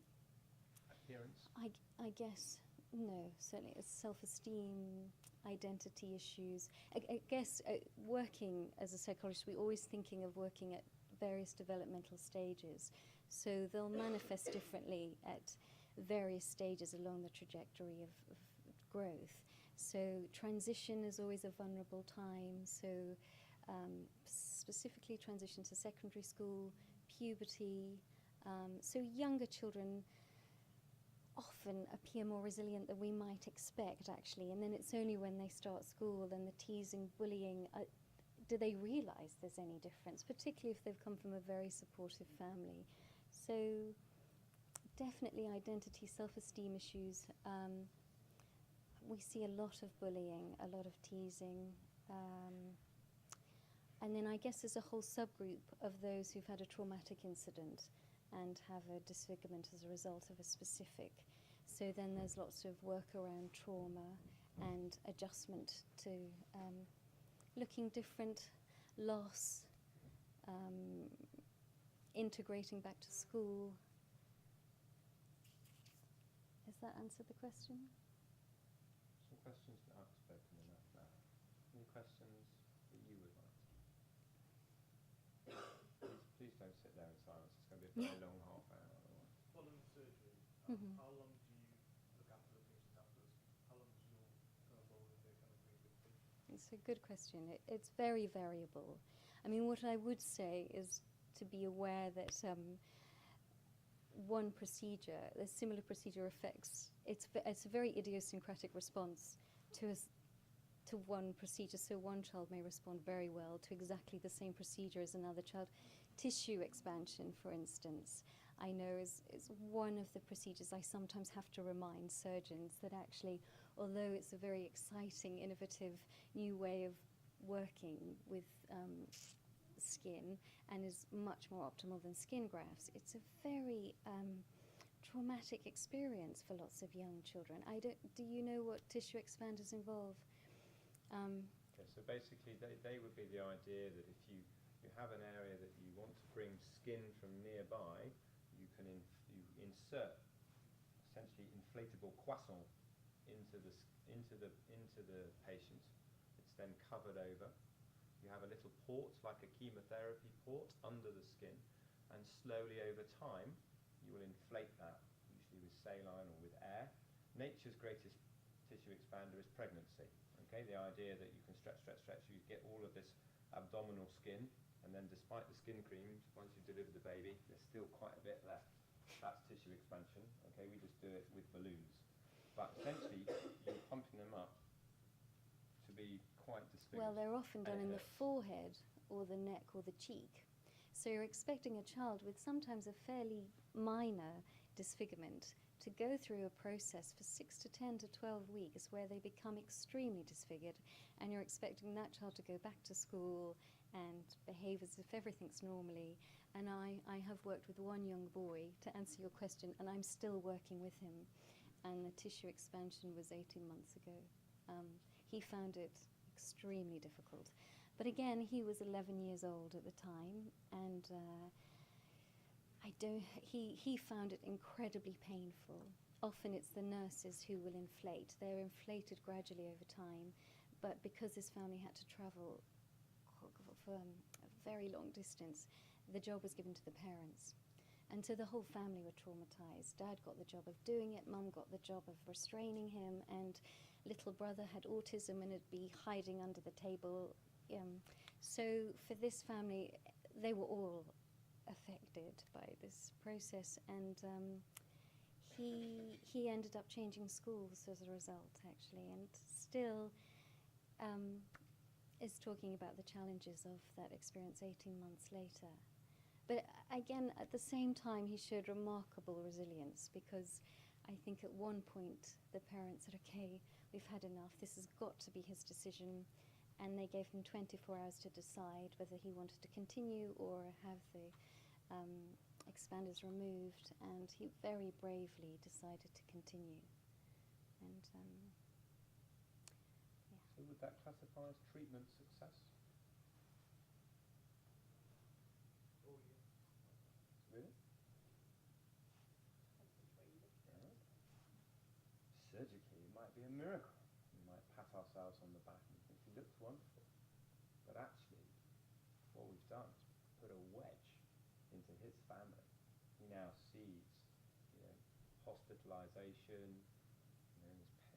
appearance? I guess no, certainly it's self-esteem, identity issues. I guess working as a psychologist, we're always thinking of working at various developmental stages. So they'll manifest differently at various stages along the trajectory of growth. So transition is always a vulnerable time. So specifically transition to secondary school, puberty. So younger children often appear more resilient than we might expect, actually. And then it's only when they start school and the teasing, bullying, do they realise there's any difference, particularly if they've come from a very supportive family. So definitely identity, self-esteem issues. We see a lot of bullying, a lot of teasing. And then I guess there's a whole subgroup of those who've had a traumatic incident and have a disfigurement as a result of a specific. So then there's lots of work around trauma and adjustment to looking different, loss, integrating back to school. Has that answered the question? Some questions that I've spoken enough now. Any questions that you would like to? Please don't sit there in silence. It's going to be a very long half hour. Otherwise. Following surgery, how long do you look after the patient afterwards? How long is your kind of role in their kind of rehabilitation? It's a good question. It's very variable. I mean, what I would say is to be aware that one procedure, a similar procedure affects, it's a very idiosyncratic response to one procedure. So one child may respond very well to exactly the same procedure as another child. Tissue expansion, for instance, I know is one of the procedures I sometimes have to remind surgeons that actually, although it's a very exciting, innovative, new way of working with skin and is much more optimal than skin grafts. It's a very traumatic experience for lots of young children. Do you know what tissue expanders involve? Okay, so basically they would be the idea that if you have an area that you want to bring skin from nearby, you can you insert essentially inflatable croissant into the patient. It's then covered over. You have a little port, like a chemotherapy port, under the skin, and slowly over time you will inflate that, usually with saline or with air. Nature's greatest tissue expander is pregnancy. Okay, the idea that you can stretch, you get all of this abdominal skin, and then despite the skin cream, once you deliver the baby, there's still quite a bit left. That's tissue expansion. Okay, we just do it with balloons. But essentially, you're pumping them up to be quite disfigured. Well, they're often done in the forehead or the neck or the cheek. So you're expecting a child with sometimes a fairly minor disfigurement to go through a process for 6 to 10 to 12 weeks where they become extremely disfigured, and you're expecting that child to go back to school and behave as if everything's normally. And I have worked with one young boy, to answer your question, and I'm still working with him, and the tissue expansion was 18 months ago. He found it extremely difficult. But again, he was 11 years old at the time, and he found it incredibly painful. Often it's the nurses who will inflate. They're inflated gradually over time, but because his family had to travel for a very long distance, the job was given to the parents. And so the whole family were traumatized. Dad got the job of doing it, Mum got the job of restraining him, and little brother had autism and would be hiding under the table. So for this family, they were all affected by this process, and he ended up changing schools as a result, actually, and still is talking about the challenges of that experience 18 months later. But again, at the same time, he showed remarkable resilience, because I think at one point the parents said, okay, we've had enough, this has got to be his decision, and they gave him 24 hours to decide whether he wanted to continue or have the expanders removed, and he very bravely decided to continue. And So would that classify as treatment success? Oh, yeah. Really? Surgically, it might be a miracle. We might pat ourselves on the back and think he looks wonderful. But actually, what we've done is put a wedge into his family. He now sees, hospitalization.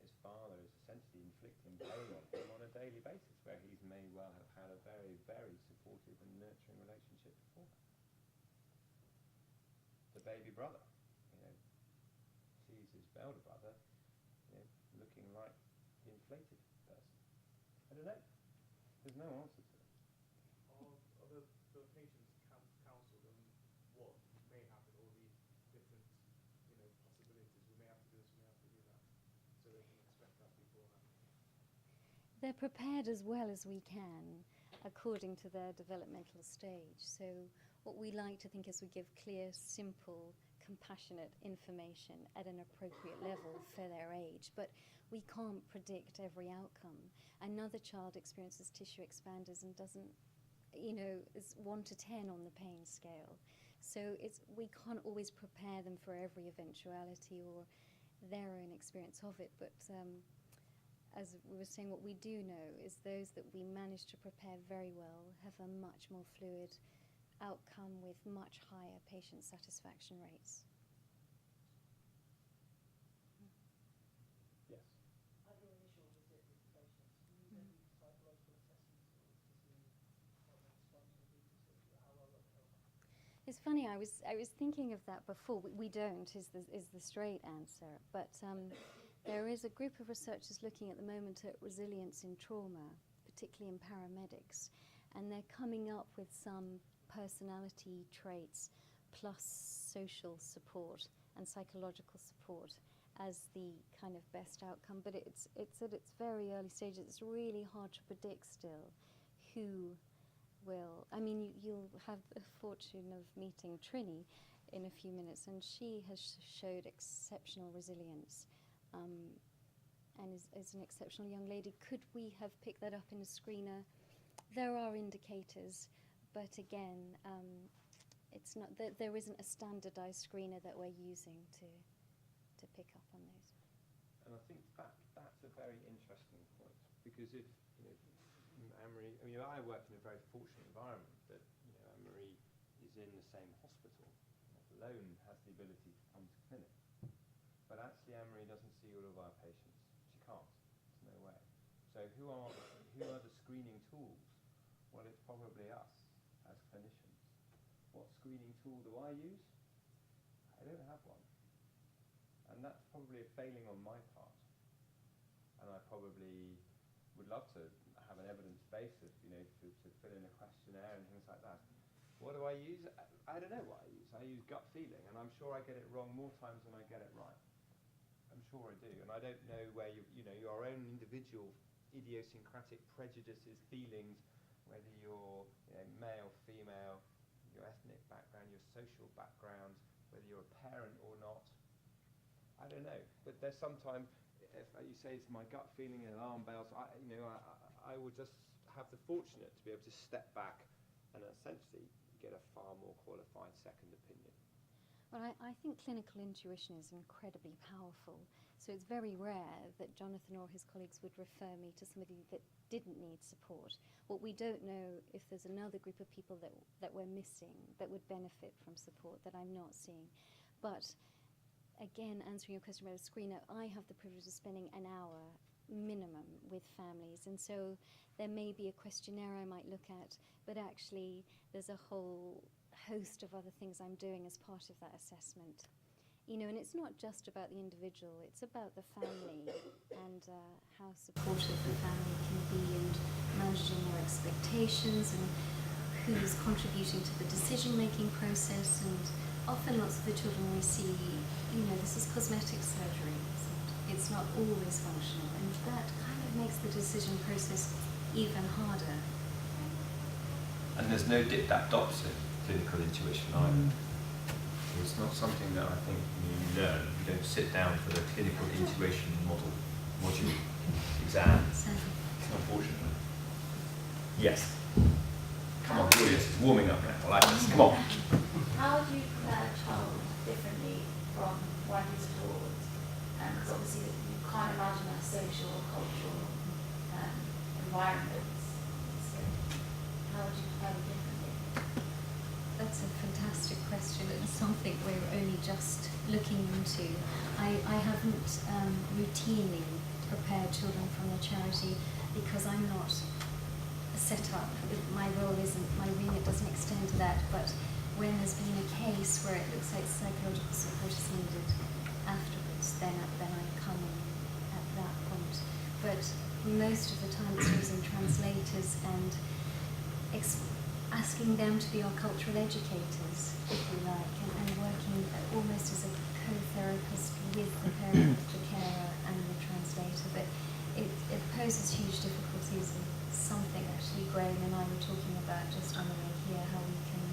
His father is essentially inflicting pain on him on a daily basis, where he may well have had a very, very supportive and nurturing relationship before. The baby brother, sees his elder brother, looking like the inflated person. I don't know. There's no answer to it. Are the patients counselled on what may happen, all the different possibilities? We may have to do this, we may have to do that, so they can expect that beforehand. they're prepared as well as we can according to their developmental stage. So what we like to think is we give clear, simple, compassionate information at an appropriate level for their age, but we can't predict every outcome. Another child experiences tissue expanders and doesn't, is 1 to 10 on the pain scale. So we can't always prepare them for every eventuality or their own experience of it, but as we were saying, what we do know is those that we manage to prepare very well have a much more fluid outcome with much higher patient satisfaction rates. Yes. At your initial visit with the patients, do you use any psychological assessments to see how they respond to the how well they'll cope? It's funny, I was thinking of that before. We don't is the straight answer, but there is a group of researchers looking at the moment at resilience in trauma, particularly in paramedics, and they're coming up with some personality traits plus social support and psychological support as the kind of best outcome. But it's at its very early stages. It's really hard to predict still who will. I mean, you'll have the fortune of meeting Trini in a few minutes, and she has showed exceptional resilience and is an exceptional young lady. Could we have picked that up in a screener? There are indicators, but again, it's not that there isn't a standardized screener that we're using to pick up on those. And I think that's a very interesting point, because if, Annmarie, I work in a very fortunate environment that, Annmarie is in the same hospital, let alone has the ability to come to clinic. But actually Annmarie doesn't see all of our patients. She can't. There's no way. So who are the screening tools? Well, it's probably us as clinicians. What screening tool do I use? I don't have one. And that's probably a failing on my part. And I probably would love to have an evidence base of, to fill in a questionnaire and things like that. What do I use? I don't know what I use. I use gut feeling, and I'm sure I get it wrong more times than I get it right. I'm sure I do. And I don't know where your own individual idiosyncratic prejudices, feelings, whether you're male, female, your ethnic background, your social background, whether you're a parent or not. I don't know, but there's sometimes, if you say it's my gut feeling and alarm bells, I would just have the fortunate to be able to step back and essentially get a far more qualified second opinion. Well, I think clinical intuition is incredibly powerful. So it's very rare that Jonathan or his colleagues would refer me to somebody that didn't need support. What we don't know if there's another group of people that we're missing that would benefit from support that I'm not seeing. But again, answering your question about a screener, I have the privilege of spending an hour minimum with families, and so there may be a questionnaire I might look at, but actually there's a whole host of other things I'm doing as part of that assessment. And it's not just about the individual, it's about the family and how supportive the family can be, and managing their expectations, and who's contributing to the decision-making process. And often lots of the children we see, this is cosmetic surgery, it's not always functional, and that kind of makes the decision process even harder. And there's no dip-that-dots in clinical intuition either. It's not something that I think you learn. You don't sit down for the clinical intuition module exam. It's unfortunate. Yes. Come on, Julius is warming up now. I like this. Come on. How do you prepare a child differently from one who's taught? Because obviously you can't imagine a social or cultural environment. So how would you prepare them differently? That's a fantastic question, and something we're only just looking into. I haven't routinely prepared children from the charity because I'm not set up. My role isn't, my remit doesn't extend to that, but when there's been a case where it looks like psychological support is needed afterwards, then I come in at that point. But most of the time it's using translators and asking them to be our cultural educators, if you like, and working almost as a co-therapist with the parent, the carer and the translator. But it poses huge difficulties, and something actually Graham and I were talking about just on the way here, how we can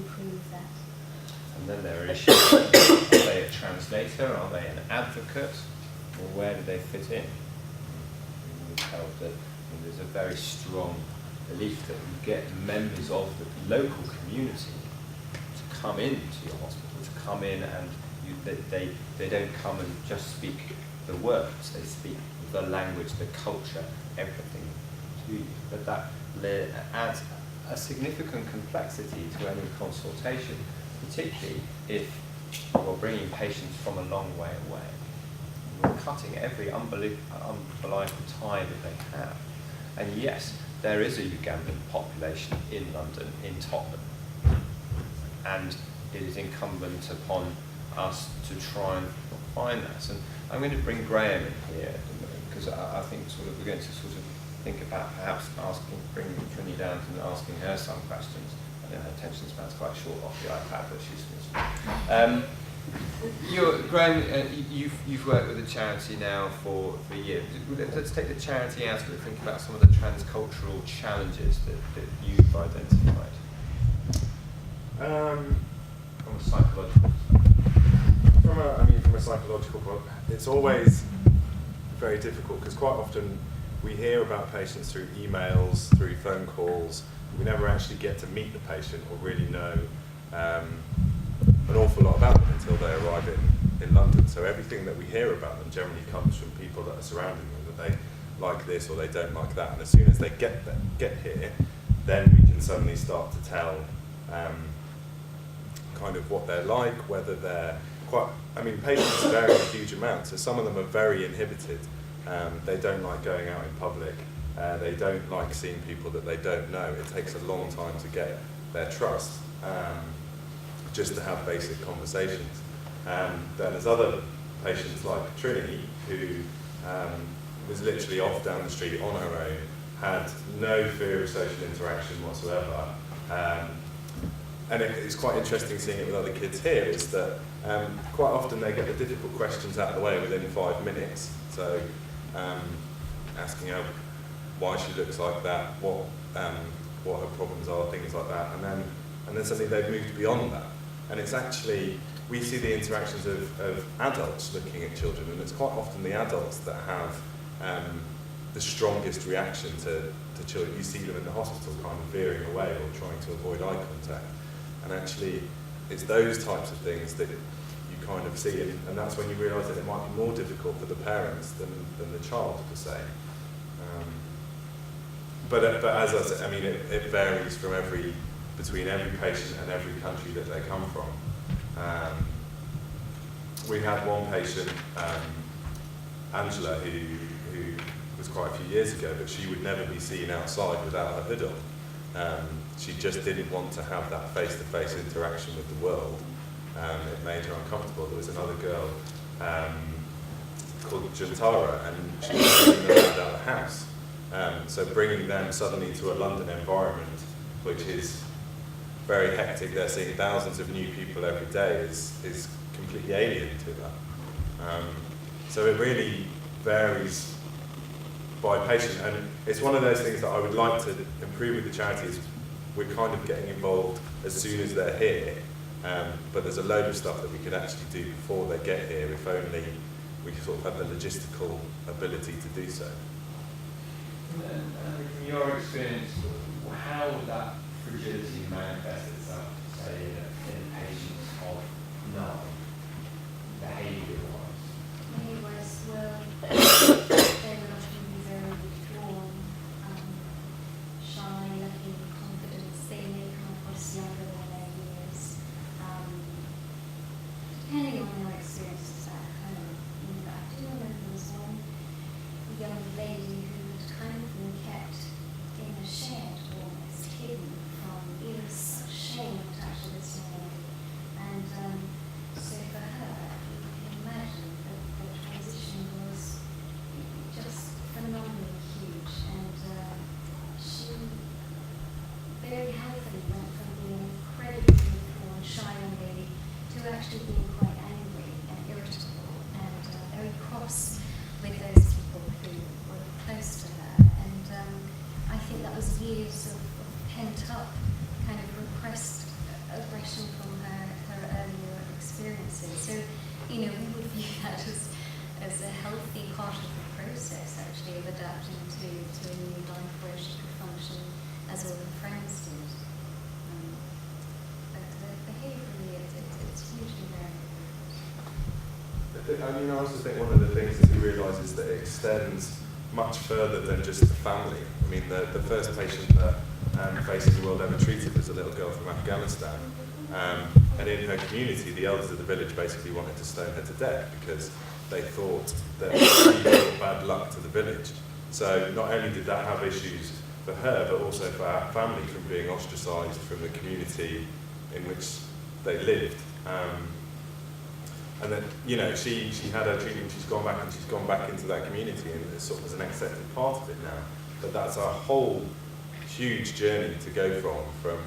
improve that. And then there are issues. Are they a translator? Are they an advocate? Or where do they fit in? We've held that there's a very strong belief that you get members of the local community to come into your hospital, to come in, and they don't come and just speak the words, they speak the language, the culture, everything to you. But that adds a significant complexity to any consultation, particularly if you're bringing patients from a long way away. You're cutting every unbelievable tie that they have. And yes, there is a Ugandan population in London, in Tottenham, and it is incumbent upon us to try and find that. And I'm going to bring Graham in here, because I think we're going to think about perhaps bringing Trini down and asking her some questions. I know her attention span's quite short off the iPad, but she's Graham, you've worked with the charity now for years. Let's take the charity out of it, think about some of the transcultural challenges that you've identified. From a psychological from a psychological point, it's always very difficult because quite often we hear about patients through emails, through phone calls. We never actually get to meet the patient or really know an awful lot about them until they arrive in London. So everything that we hear about them generally comes from people that are surrounding them, that they like this or they don't like that. And as soon as they get here, then we can suddenly start to tell kind of what they're like, whether they're patients vary a huge amount. So some of them are very inhibited. They don't like going out in public. They don't like seeing people that they don't know. It takes a long time to get their trust, just to have basic conversations. Then there's other patients like Trinity, who was literally off down the street on her own, had no fear of social interaction whatsoever. And it's quite interesting seeing it with other kids here, is that quite often they get the difficult questions out of the way within 5 minutes. So asking her why she looks like that, what her problems are, things like that, and then suddenly they've moved beyond that. And it's actually, we see the interactions of adults looking at children, and it's quite often the adults that have the strongest reaction to children. You see them in the hospital kind of veering away or trying to avoid eye contact. And actually, it's those types of things that you kind of see, and that's when you realise that it might be more difficult for the parents than the child, per se. But as I said, I mean, it varies between every patient and every country that they come from. We had one patient, Angela, who was quite a few years ago, but she would never be seen outside without her hood on. She just didn't want to have that face-to-face interaction with the world. It made her uncomfortable. There was another girl called Jantara, and she was bringing them around out the house. So bringing them suddenly to a London environment, which is very hectic, they're seeing thousands of new people every day, is completely alien to them. So it really varies by patient, and it's one of those things that I would like to improve with the charity. Is we're kind of getting involved as soon as they're here, but there's a load of stuff that we could actually do before they get here if only we sort of had the logistical ability to do so. And from your experience, how would that fragility manifest itself, say, in a patient of 9, behaviour-wise? Behaviour-wise, well, they would often be very withdrawn, shy, lacking confidence. They may come across younger than their years, depending on their experiences at home. I do remember there was one young lady who had kind of been kept in a shed, almost hidden from, it was such shame attached to this young lady. And so for her, you can imagine that the transition was just phenomenally huge. And she very healthily went from being incredibly withdrawn, shy young lady to actually being quite angry and irritable and very cross with those people who were close to her. And I think that was years of pent-up kind of repressed aggression from her earlier experiences. So, we would view that as a healthy part of the process, actually, of adapting to a new life where she could function as all her friends did. But behaviourally, it's hugely variable. I also think one of the things that we realise is that it extends much further than just the family. I mean, the first patient that Faces the World ever treated was a little girl from Afghanistan. And in her community, the elders of the village basically wanted to stone her to death because they thought that she brought bad luck to the village. So not only did that have issues for her, but also for our family from being ostracised from the community in which they lived. And then, she had her treatment, she's gone back into that community, and it's sort of as an accepted part of it now. But that's a whole huge journey to go from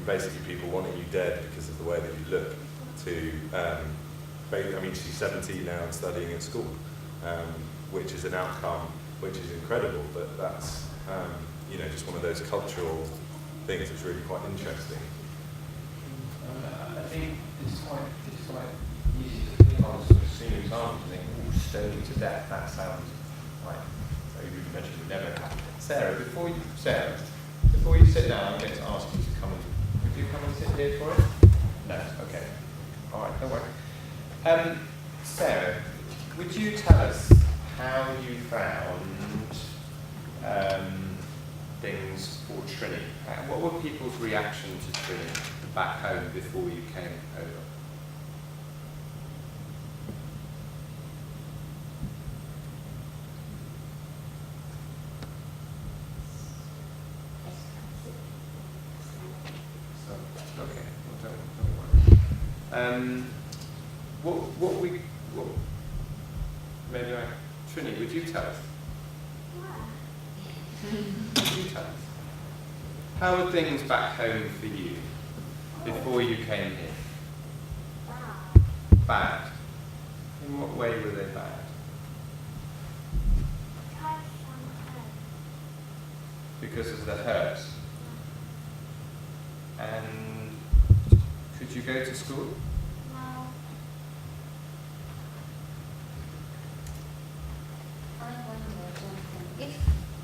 basically people wanting you dead because of the way that you look to, she's 17 now and studying at school, which is an outcome which is incredible, but that's, just one of those cultural things that's really quite interesting. stone you to death. That sounds like very rudimentary, would never happen. Sarah, before you sit down, I'm going to ask you to come and, would you come and sit here for it? No, okay. All right, don't worry. Sarah, would you tell us how you found things for Trini? What were people's reaction to Trini back home before you came over? Okay, well, don't worry. Maybe Trini, would you tell us? Would you tell us? How were things back home for you before you came here? Bad. In what way were they bad? Because of the hurt. And could you go to school?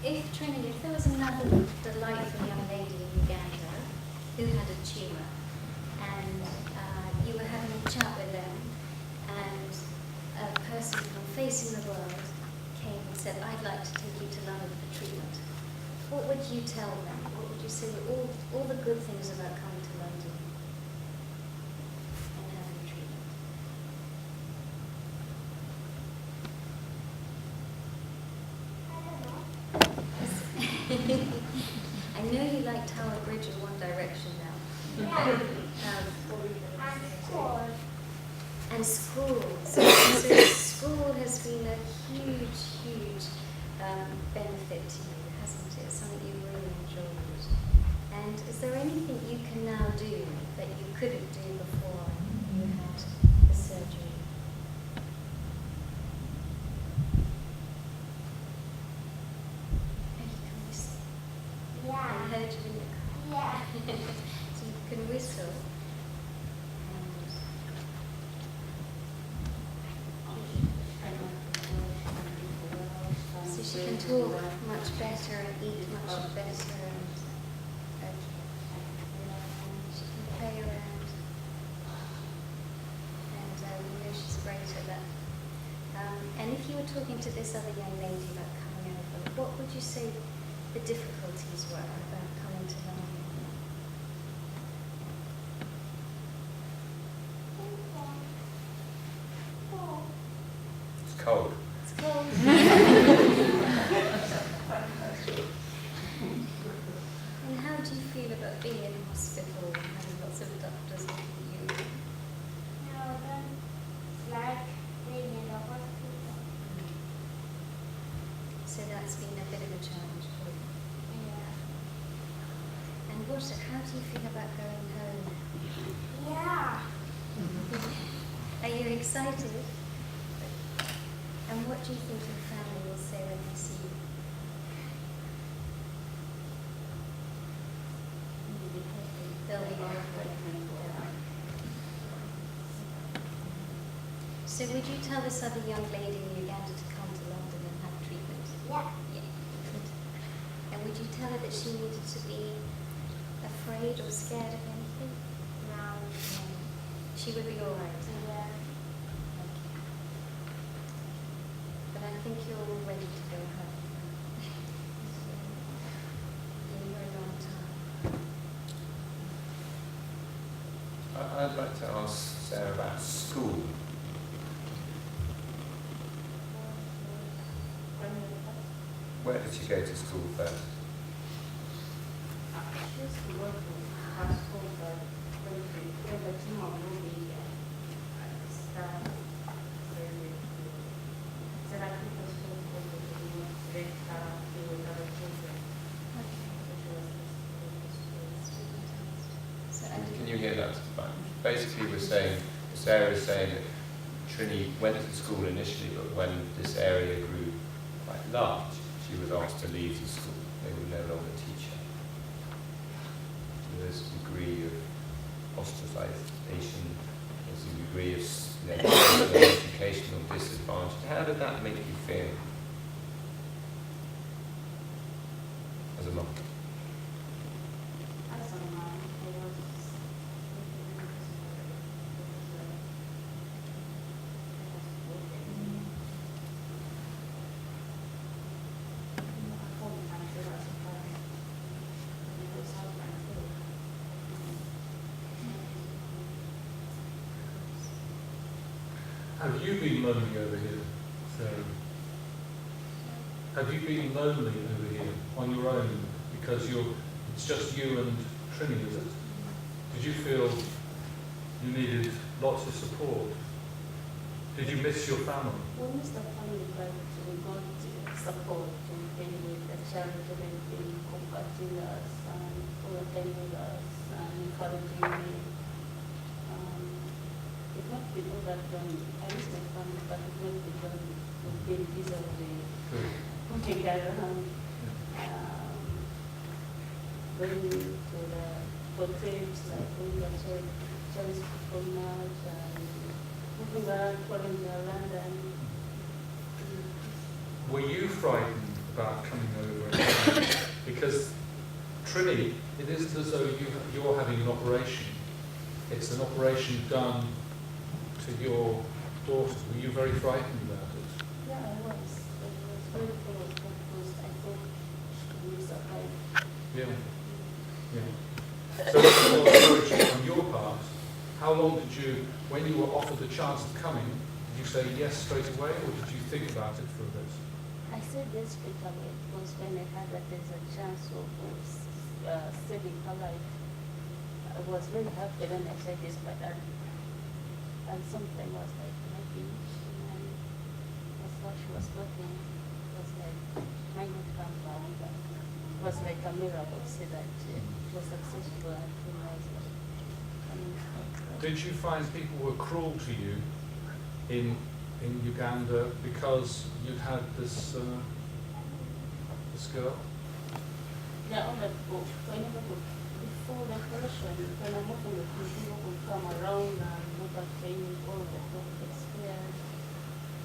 If Trini, if there was another delightful young lady in Uganda who had a tumour, and you were having a chat with them, and a person from Facing the World came and said, "I'd like to take you to London for treatment," what would you tell them? What would you say were all the good things about coming to London and having treatment? I know you like Tower Bridge and One Direction now. And school. So school has been a huge benefit to you, hasn't it? Something you really enjoyed. And is there anything you can now do that you couldn't do before you had the surgery? I heard you in the car. So you can whistle. So she can talk much better and eat much better, and she can play around. And we know she's great at that. And if you were talking to this other young lady about coming over, what would you say the difficulties were about coming to London? It's cold. It's cold. And how do you feel about being in hospital and having lots of doctors looking at you? So that's been a bit of a challenge for you. And how do you feel about going home? Are you excited? And what do you think your family will say when they see you? They'll be happy. So would you tell this other young lady in Uganda to come to London and have treatment? Yeah. And would you tell her that she needed to be afraid or scared of anything? No. She would be all right. Yeah. Okay. But I think you're all ready to go home. In a very long time. I'd like to ask Sarah about school. Where did you go to school first? Can you hear that? Fine. Basically, Sarah is saying that Trini went to school initially, but when this area grew quite large, she was asked to leave the school. They would no longer teach her. So there's a degree of ostracization in a degree of educational disadvantage. How did that make you feel as a mum? As a mom, I was Have you been lonely over here, Sarah? Have you been lonely over here on your own because it's just you and Trini, is it? Did you feel you needed lots of support? Did you miss your family? We miss the family, but we got support and then with the child and being comforting us and entertaining us and encouraging me. It's not been all that done. I miss my family, but it's not been done. We've been busy putting around, going to for trips, like going to Chinese people match and moving around, following around and Were you frightened about coming over? Because Trini, it isn't as though you're having an operation. It's an operation done to your daughter. Were you very frightened about it? yeah, I was very full of because I thought we survived. Yeah. Yeah. So that's a lot of courage on your part. How long did you, when you were offered the chance of coming, did you say yes straight away, or did you think about it for a bit? I said yes straight away because when I heard that there's a chance of saving her life, I was very happy when I said this, but and something was like maybe and that's what she was talking. It was like might not come back, but it was like a miracle to say that it was successful and it was like coming back. Did you find people were cruel to you in Uganda because you had this girl? Yeah, on the book, whenever before the operation, when I'm moving the people would come around and look at things, all the complex squares.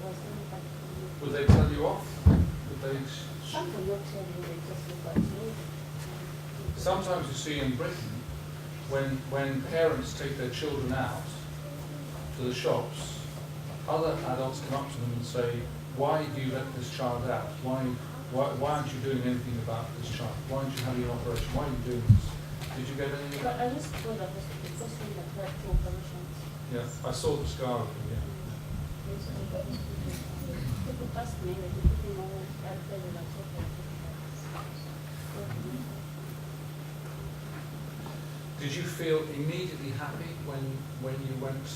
Was really bad for me. Would they tell you off? Would they? Some will not tell you, they just look at you. Sometimes you see in Britain, when parents take their children out to the shops, other adults come up to them and say, "Why do you let this child out? Why aren't you doing anything about this child? Why aren't you having an operation? Why are you doing this?" Did you get any? But I just thought that was the first thing that had 2 operations. Yeah, I saw the scar. Yeah. People ask me, like, people know, I tell them, like, okay. Did you feel immediately happy when you went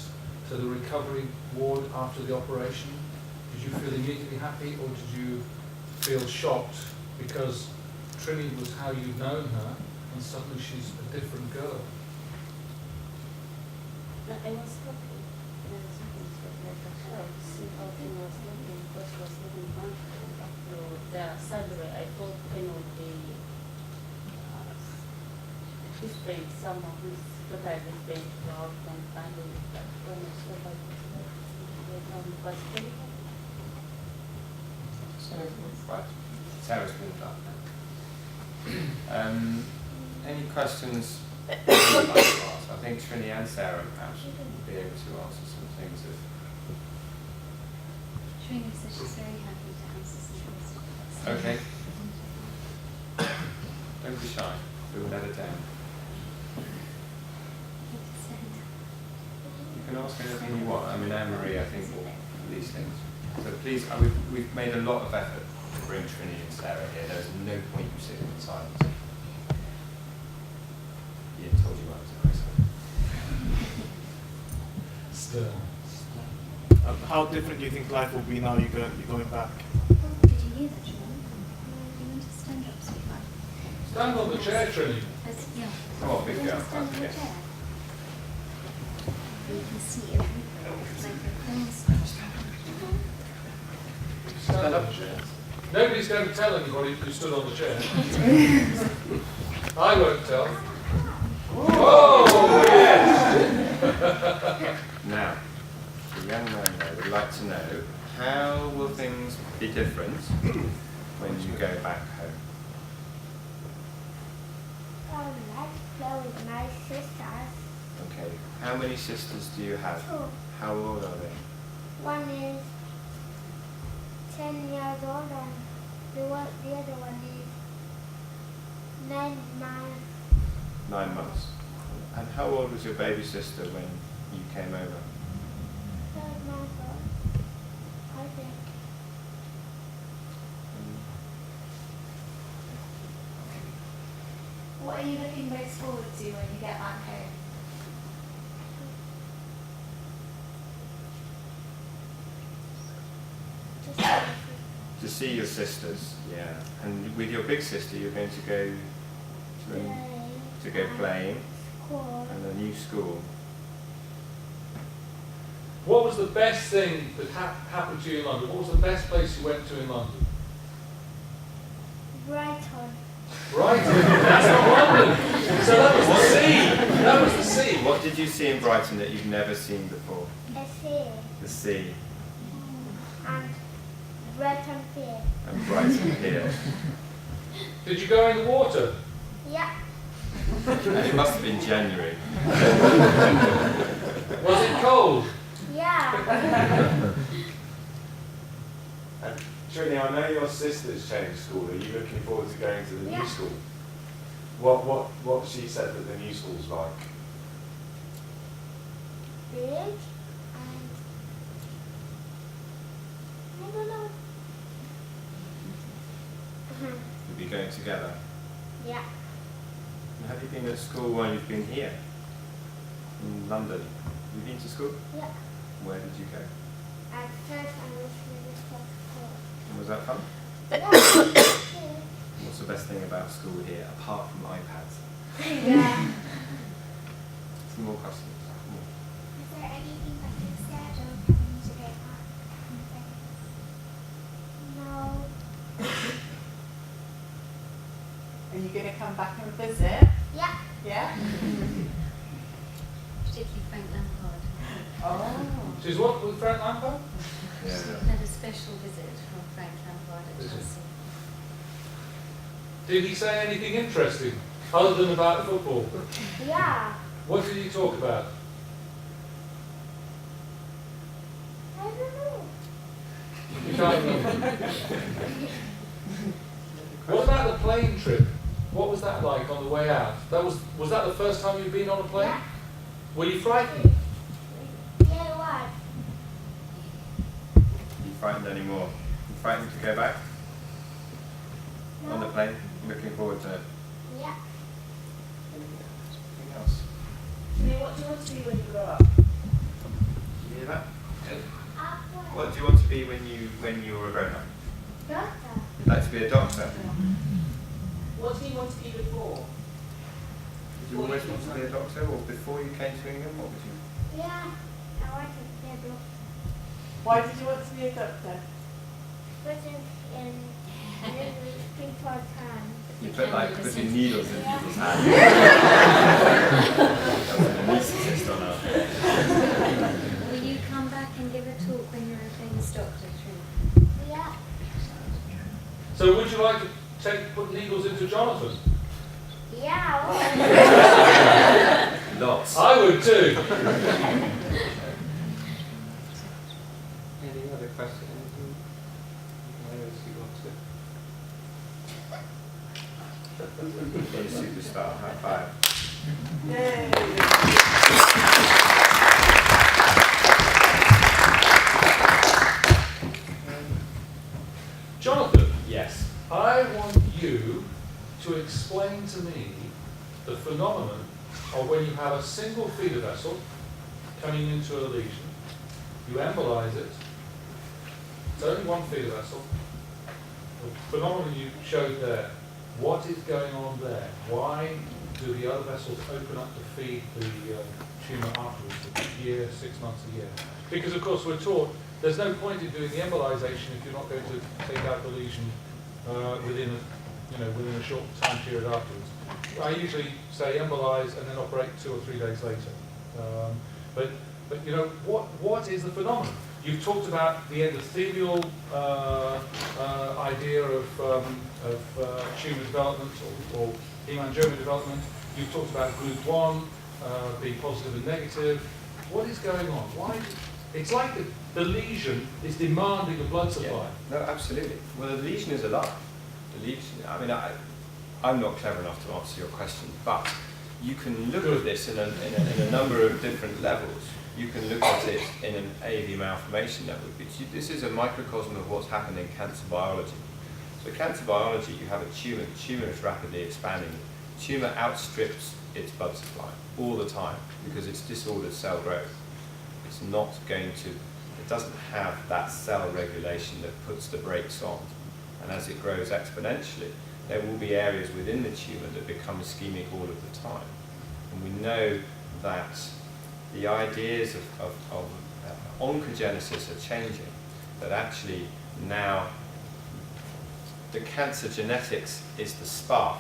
to the recovery ward after the operation? Did you feel immediately happy, or did you feel shocked because Trini was how you'd known her and suddenly she's a different girl? No, I was happy. I was happy. It was like a shock to see how things was looking, because she was looking wonderful. After the surgery, I thought pain would be different. Someone who's totally different to how we can handle it. But when I saw her, it was very happy. Right. Sarah's warmed up now. Any questions you'd like to ask? I think Trini and Sarah perhaps will be able to answer some things. Trini says she's very happy to answer some questions. Okay. Don't be shy. We will let her down. You can ask anything you want. I mean, Annmarie, I think, will these things. So please, we've made a lot of effort to bring Trini and Sarah here. There's no point you sitting in silence. Ian told you I was nice. Still. How different do you think life will be now you're going back? Did you hear that, Sean? You want to stand up, sweetheart? Stand on the chair, Trini. Yeah. Come on, big You girl. want to stand on the Okay. chair? You can see everything. Microphones. Stand up. Nobody's going to tell anybody you stood on the chair. I won't tell. Oh, yes! Now, be different when you go back home? Let's play with my sisters. Okay. How many sisters do you have? 2. How old are they? One is 10 years old and the other one is 9 months. 9 months. And how old was your baby sister when you came over? 3 months old, I think. What are you looking most forward to when you get back home? To see your sisters, yeah. And with your big sister, you're going to go playing School. and a new school. What was the best thing that happened to you in London? What was the best place you went to in London? Brighton. Brighton. That's not London. So that was the sea. That was the sea. What did you see in Brighton that you've never seen before? A sea. The sea And Brighton Pier. and Brighton Pier. Did you go in the water? Yeah. And it must have been January. Was it cold? Yeah. And Trini, I know your sister's changed school. Are you looking forward to going to the Yeah. new school? What she said that the new school's like? Big and I don't know. You'll be going together. Yeah. And have you been at school while you've been here? In London? Have you been to school? Yeah. Where did you go? At first I was really school. And was that fun? Yeah. What's the best thing about school here, apart from iPads? Yeah. Some more questions. Is there anything that you said of having to go back? No. Are you going to come back and visit? Yeah. Yeah? Particularly Frank Lampard. Oh. She's what with Frank Lampard? Yeah. Had a special visit from Frank Lampard at Is it? Chelsea. Did he say anything interesting other than about football? Yeah. What did he talk about? I don't know. You can't remember. What about the plane trip? What was that like on the way out? Was that the first time you'd been on a plane? Yeah. Were you frightened? Yeah, what? Are you frightened anymore? You frightened to go back on the No. plane? Looking forward to it. Yeah. Anything else? What do you want to be when you grow up? You hear that? What do you want to be when you were a grown up? Doctor. You'd like to be a doctor? What do you want to be before? Did you always want to be a doctor, or before you came to England, what would you? Yeah. I want to be a doctor. Why did you want to be a doctor? Putting in people's hands. You put like putting needles in Yeah. people's hands. That was an anaesthetist on our. Will you come back and give a talk when you're a famous doctor, Trini? Yeah. So would you like to put needles into Jonathan? Yeah. Lots. I would too. Any other questions? You're a superstar. High five. Yay! Jonathan, yes. I want you to explain to me the phenomenon of when you have a single feeder vessel coming into a lesion, you embolize it, it's only one feeder vessel, the phenomenon you showed there, what is going on there? Why do the other vessels open up to feed the tumour afterwards, a year, 6 months, a year? Because of course we're taught there's no point in doing the embolization if you're not going to take out the lesion within a short time period afterwards. I usually say embolize and then operate 2 or 3 days later. But you know, what is the phenomenon? You've talked about the endothelial idea of tumour development or hemangioma development. You've talked about group 1 being positive and negative. What is going on? Why? It's like the lesion is demanding a blood supply. Yeah. No, absolutely. Well, the lesion is alive. The lesion. I mean, I'm not clever enough to answer your question, but you can look at this in a number of different levels. You can look at it in an AV malformation level. This is a microcosm of what's happened in cancer biology. So cancer biology, you have a tumour. The tumour is rapidly expanding. The tumour outstrips its blood supply all the time because it's disordered cell growth. It's not going to, it doesn't have that cell regulation that puts the brakes on. And as it grows exponentially, there will be areas within the tumour that become ischemic all of the time. And we know that the ideas of oncogenesis are changing, that actually now the cancer genetics is the spark,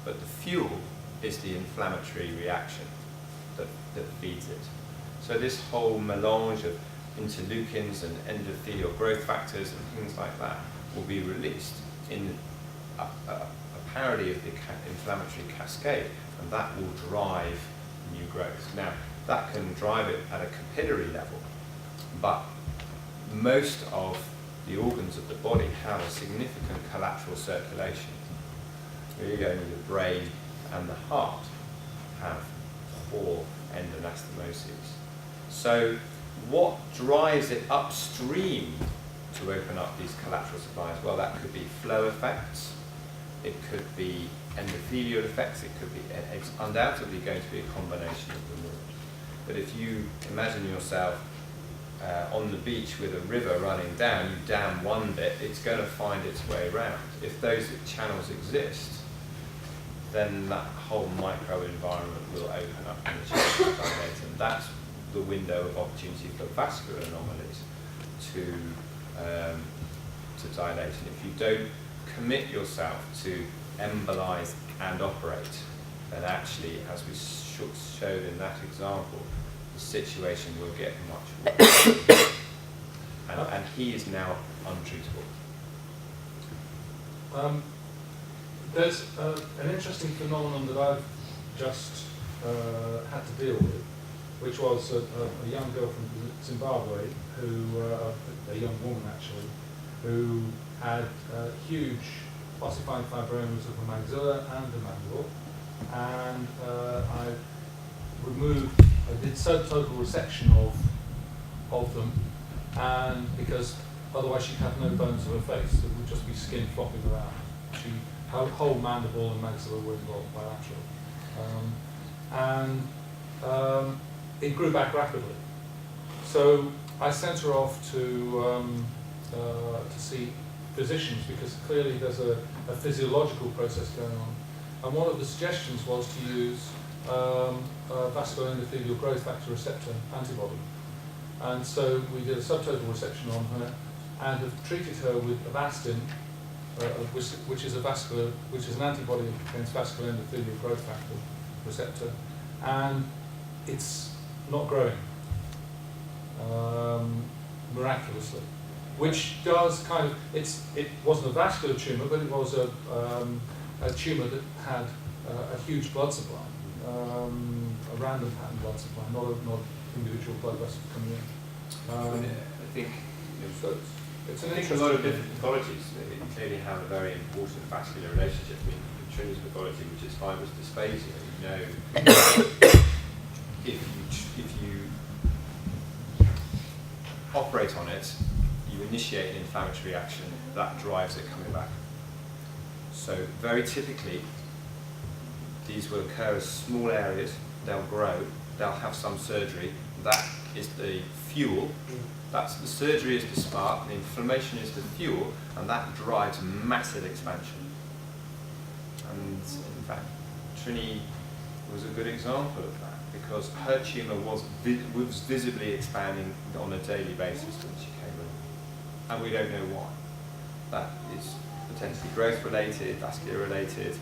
but the fuel is the inflammatory reaction that feeds it. So this whole melange of interleukins and endothelial growth factors and things like that will be released in a parody of the inflammatory cascade, and that will drive new growth. Now, that can drive it at a capillary level, but most of the organs of the body have a significant collateral circulation. Really only the brain and the heart have poor endonastomoses. So what drives it upstream to open up these collateral supplies? Well, that could be flow effects, it could be endothelial effects, it's undoubtedly going to be a combination of them all. But if you imagine yourself on the beach with a river running down, you dam one bit, it's going to find its way around. If those channels exist, then that whole microenvironment will open up and the channels will dilate, and that's the window of opportunity for vascular anomalies to dilate. And if you don't commit yourself to embolize and operate, then actually, as we showed in that example, the situation will get much worse. And he is now untreatable. There's an interesting phenomenon that I've just had to deal with, which was a young girl from Zimbabwe, a young woman actually, who had huge ossifying fibromas of the maxilla and the mandible, and I did subtotal resection of them, and because otherwise she'd have no bones of her face, it would just be skin flopping around. Her whole mandible and maxilla were involved bilaterally. It grew back rapidly. So I sent her off to see physicians, because clearly there's a physiological process going on. And one of the suggestions was to use vascular endothelial growth factor receptor antibody. And so we did a subtotal resection on her and have treated her with Avastin, which is an antibody against vascular endothelial growth factor receptor, and it's not growing miraculously, which does kind of, it wasn't a vascular tumour, but it was a tumour that had a huge blood supply, a random pattern blood supply, not individual blood vessels coming in. I think it's an I think a lot of different pathologies clearly have a very important vascular relationship. I mean, Trini's pathology, which is fibrous dysphasia, you know, if you operate on it, you initiate an inflammatory action that drives it coming back. So very typically, these will occur as small areas, they'll grow, they'll have some surgery, that is the fuel. That's the surgery is the spark, the inflammation is the fuel, and that drives massive expansion. And in fact, Trini was a good example of that, because her tumour was visibly expanding on a daily basis when she came in, and we don't know why. That is potentially growth related, vascular related.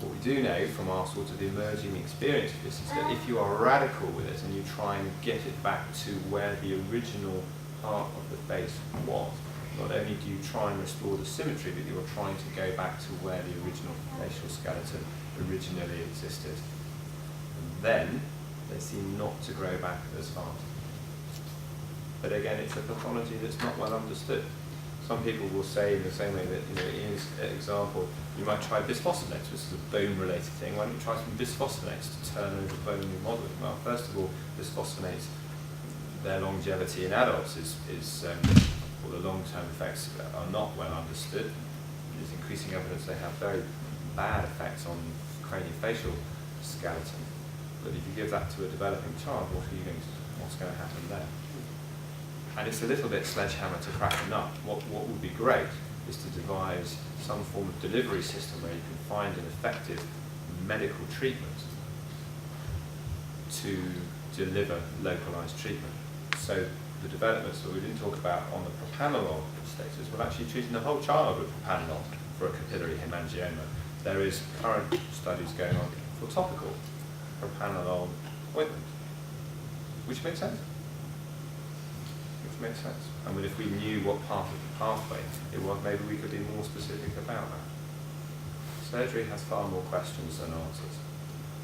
What we do know from our sort of emerging experience of this is that if you are radical with it and you try and get it back to where the original part of the face was, not only do you try and restore the symmetry, but you're trying to go back to where the original facial skeleton originally existed. And then they seem not to grow back as fast. But again, it's a pathology that's not well understood. Some people will say in the same way that, in this example, you might try bisphosphonates, which is a bone-related thing. Why don't you try some bisphosphonates to turn over bone remodeling? Well, first of all, bisphosphonates, their longevity in adults or the long-term effects are not well understood. There's increasing evidence they have very bad effects on craniofacial skeleton. But if you give that to a developing child, what's going to happen there? And it's a little bit sledgehammer to crack a nut. What would be great is to devise some form of delivery system where you can find an effective medical treatment to deliver localized treatment. So the developments that we didn't talk about on the propranolol status will actually treating the whole child with propranolol for a capillary hemangioma. There is current studies going on for topical propranolol ointment, which makes sense. Makes sense. I mean, if we knew what part of the pathway it was, maybe we could be more specific about that. Surgery has far more questions than answers.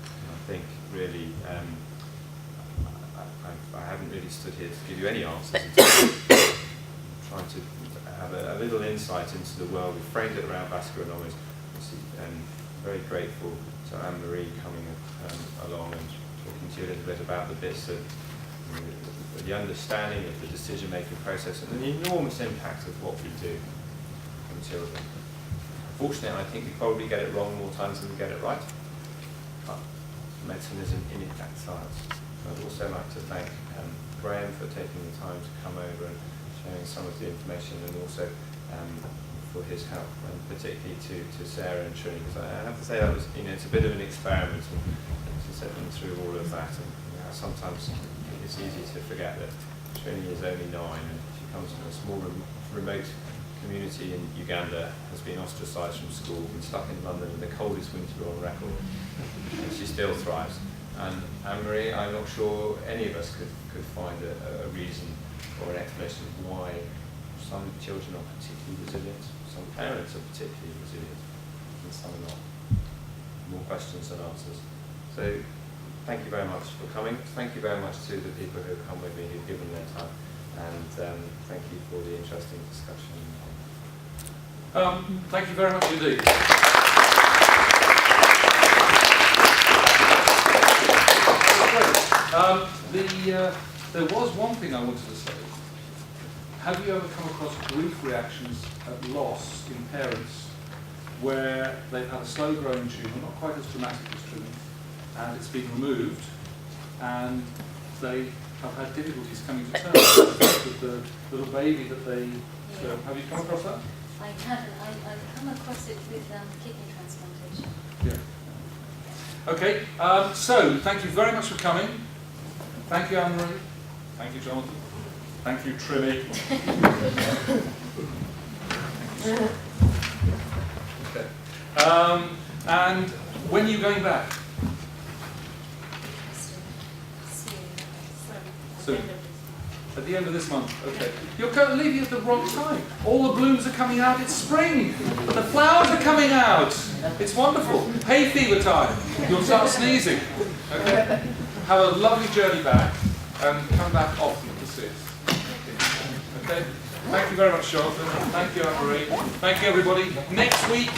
And I think really, I haven't really stood here to give you any answers. I'm trying to have a little insight into the world. We framed it around vascular anomalies. And very grateful to Annmarie coming along and talking to you a little bit about the bits that the understanding of the decision-making process and the enormous impact of what we do on children. Fortunately, I think we probably get it wrong more times than we get it right. But medicine is an inexact science. I'd also like to thank Graham for taking the time to come over and sharing some of the information, and also for his help, and particularly to Sarah and Trini, because I have to say that was, it's a bit of an experiment to set them through all of that. And sometimes it's easy to forget that Trini is only 9 and she comes from a small remote community in Uganda, has been ostracised from school, been stuck in London in the coldest winter on record, and she still thrives. And Annmarie, I'm not sure any of us could find a reason or an explanation of why some children are particularly resilient, some parents are particularly resilient, and some are not. More questions than answers. So thank you very much for coming. Thank you very much to the people who have come with me, who've given their time, and thank you for the interesting discussion. Thank you very much indeed. There was one thing I wanted to say. Have you ever come across grief reactions at loss in parents where they've had a slow-growing tumour, not quite as dramatic as Trini, and it's been removed, and they have had difficulties coming to terms with the little baby that they serve? Have you come across that? I haven't. I've come across it with kidney transplantation. Yeah. Okay, so thank you very much for coming. Thank you, Annmarie. Thank you, Jonathan. Thank you, Trini. Okay. And when are you going back? Soon. At the end of this month, okay. You're leaving at the wrong time. All the blooms are coming out, it's spring. The flowers are coming out. It's wonderful. Hay fever time. You'll start sneezing. Okay? Have a lovely journey back and come back often to see us. Okay? Thank you very much, Jonathan. Thank you, Annmarie. Thank you, everybody. Next week,